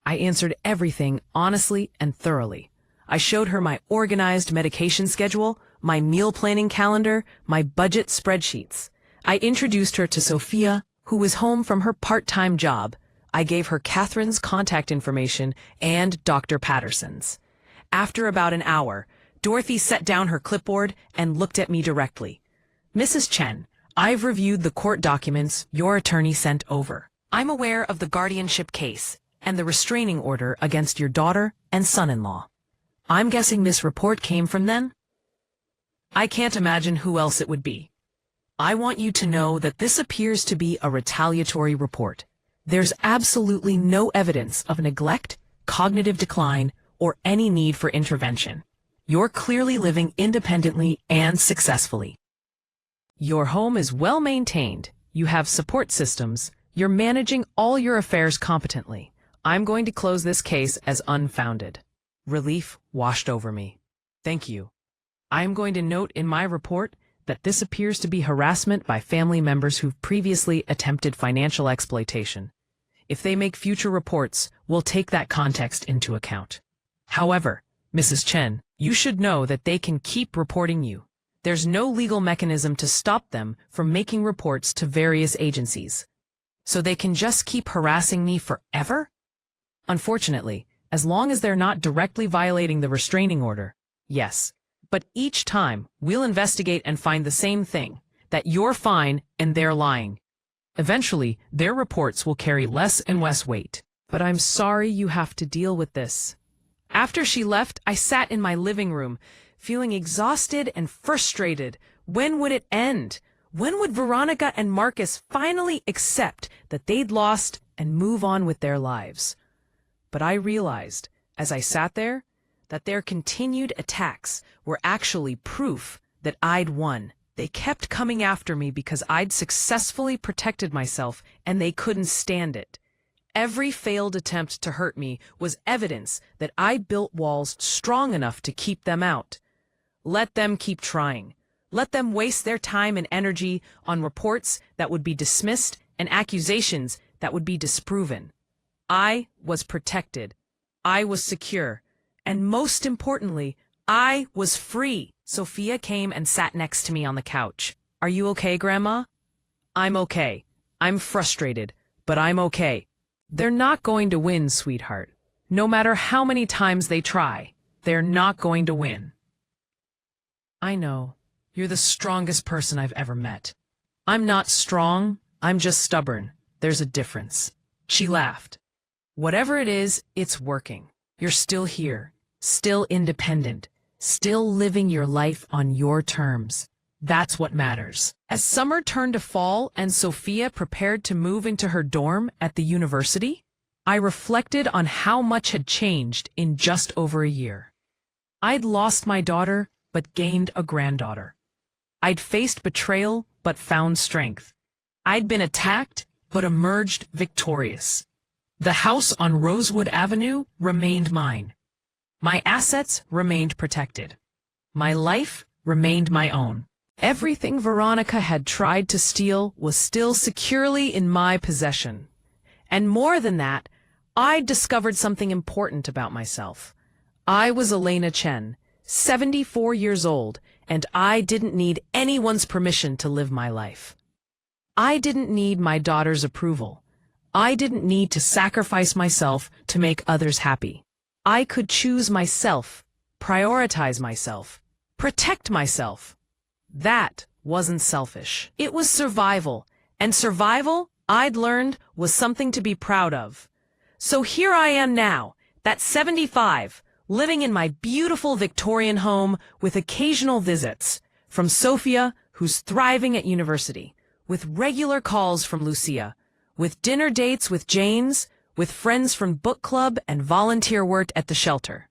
I answered everything honestly and thoroughly. I showed her my organized medication schedule, my meal planning calendar, my budget spreadsheets. I introduced her to Sophia, who was home from her part-time job. I gave her Catherine's contact information and Dr. Patterson's. After about an hour, Dorothy set down her clipboard and looked at me directly. Mrs. Chen, I've reviewed the court documents your attorney sent over. I'm aware of the guardianship case and the restraining order against your daughter and son-in-law. I'm guessing this report came from them? I can't imagine who else it would be. I want you to know that this appears to be a retaliatory report. There's absolutely no evidence of neglect, cognitive decline, or any need for intervention. You're clearly living independently and successfully. Your home is well maintained. You have support systems. You're managing all your affairs competently. I'm going to close this case as unfounded. Relief washed over me. Thank you. I am going to note in my report that this appears to be harassment by family members who've previously attempted financial exploitation. If they make future reports, we'll take that context into account. However, Mrs. Chen, you should know that they can keep reporting you. There's no legal mechanism to stop them from making reports to various agencies. So they can just keep harassing me forever? Unfortunately, as long as they're not directly violating the restraining order, yes. But each time, we'll investigate and find the same thing, that you're fine and they're lying. Eventually, their reports will carry less and less weight. But I'm sorry you have to deal with this. After she left, I sat in my living room, feeling exhausted and frustrated. When would it end? When would Veronica and Marcus finally accept that they'd lost and move on with their lives? But I realized, as I sat there, that their continued attacks were actually proof that I'd won. They kept coming after me because I'd successfully protected myself and they couldn't stand it. Every failed attempt to hurt me was evidence that I built walls strong enough to keep them out. Let them keep trying. Let them waste their time and energy on reports that would be dismissed and accusations that would be disproven. I was protected. I was secure. And most importantly, I was free. Sophia came and sat next to me on the couch. Are you okay, Grandma? I'm okay. I'm frustrated, but I'm okay. They're not going to win, sweetheart. No matter how many times they try, they're not going to win. I know. You're the strongest person I've ever met. I'm not strong. I'm just stubborn. There's a difference. She laughed. Whatever it is, it's working. You're still here, still independent, still living your life on your terms. That's what matters. As summer turned to fall and Sophia prepared to move into her dorm at the university, I reflected on how much had changed in just over a year. I'd lost my daughter, but gained a granddaughter. I'd faced betrayal, but found strength. I'd been attacked, but emerged victorious. The house on Rosewood Avenue remained mine. My assets remained protected. My life remained my own. Everything Veronica had tried to steal was still securely in my possession. And more than that, I'd discovered something important about myself. I was Elena Chen, 74 years old, and I didn't need anyone's permission to live my life. I didn't need my daughter's approval. I didn't need to sacrifice myself to make others happy. I could choose myself, prioritize myself, protect myself. That wasn't selfish. It was survival, and survival, I'd learned, was something to be proud of. So here I am now, that 75, living in my beautiful Victorian home with occasional visits from Sophia, who's thriving at university, with regular calls from Lucia, with dinner dates with James, with friends from book club and volunteer work at the shelter.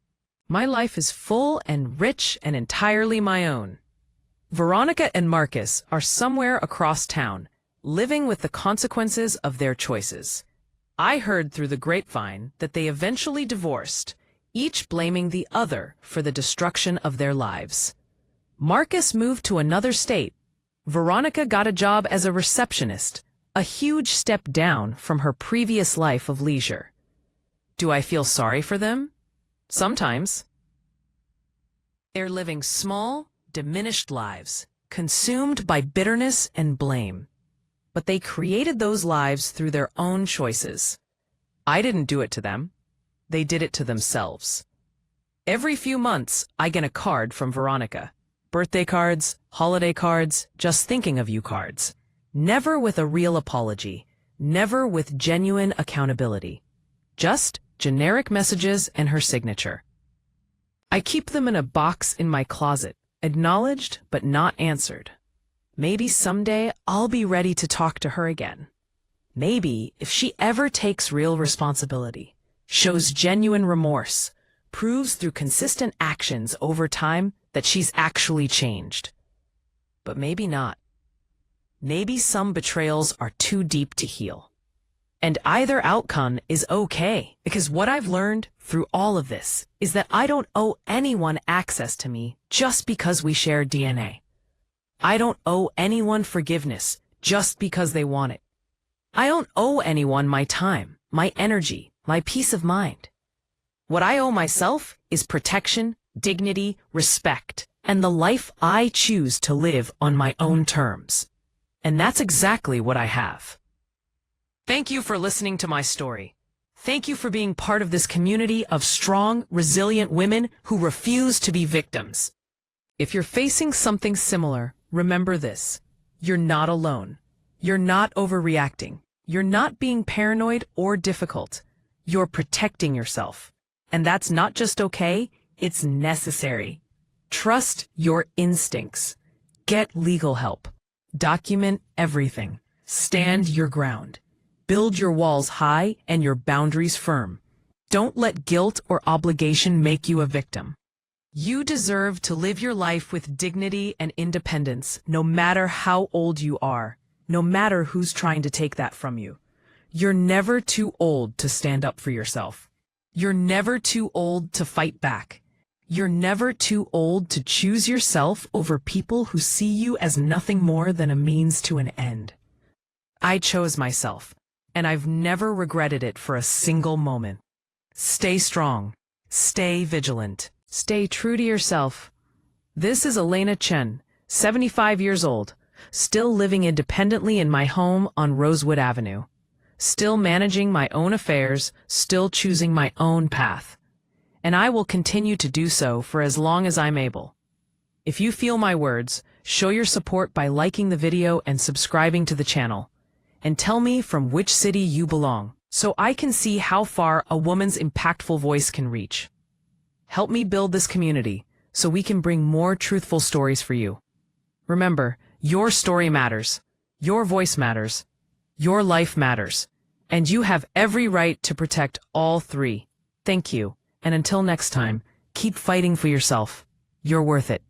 My life is full and rich and entirely my own. Veronica and Marcus are somewhere across town, living with the consequences of their choices. I heard through the grapevine that they eventually divorced, each blaming the other for the destruction of their lives. Marcus moved to another state. Veronica got a job as a receptionist, a huge step down from her previous life of leisure. Do I feel sorry for them? Sometimes. They're living small, diminished lives, consumed by bitterness and blame. But they created those lives through their own choices. I didn't do it to them. They did it to themselves. Every few months, I get a card from Veronica. Birthday cards, holiday cards, just thinking of you cards. Never with a real apology, never with genuine accountability. Just generic messages and her signature. I keep them in a box in my closet, acknowledged but not answered. Maybe someday I'll be ready to talk to her again. Maybe if she ever takes real responsibility, shows genuine remorse, proves through consistent actions over time that she's actually changed. But maybe not. Maybe some betrayals are too deep to heal. And either outcome is okay, because what I've learned through all of this is that I don't owe anyone access to me just because we share DNA. I don't owe anyone forgiveness just because they want it. I don't owe anyone my time, my energy, my peace of mind. What I owe myself is protection, dignity, respect, and the life I choose to live on my own terms. And that's exactly what I have. Thank you for listening to my story. Thank you for being part of this community of strong, resilient women who refuse to be victims. If you're facing something similar, remember this. You're not alone. You're not overreacting. You're not being paranoid or difficult. You're protecting yourself. And that's not just okay, it's necessary. Trust your instincts. Get legal help. Document everything. Stand your ground. Build your walls high and your boundaries firm. Don't let guilt or obligation make you a victim. You deserve to live your life with dignity and independence, no matter how old you are, no matter who's trying to take that from you. You're never too old to stand up for yourself. You're never too old to fight back. You're never too old to choose yourself over people who see you as nothing more than a means to an end. I chose myself, and I've never regretted it for a single moment. Stay strong. Stay vigilant. Stay true to yourself. This is Elena Chen, 75 years old, still living independently in my home on Rosewood Avenue. Still managing my own affairs, still choosing my own path. And I will continue to do so for as long as I'm able. If you feel my words, show your support by liking the video and subscribing to the channel. And tell me from which city you belong, so I can see how far a woman's impactful voice can reach. Help me build this community, so we can bring more truthful stories for you. Remember, your story matters. Your voice matters. Your life matters. And you have every right to protect all three. Thank you. And until next time, keep fighting for yourself. You're worth it.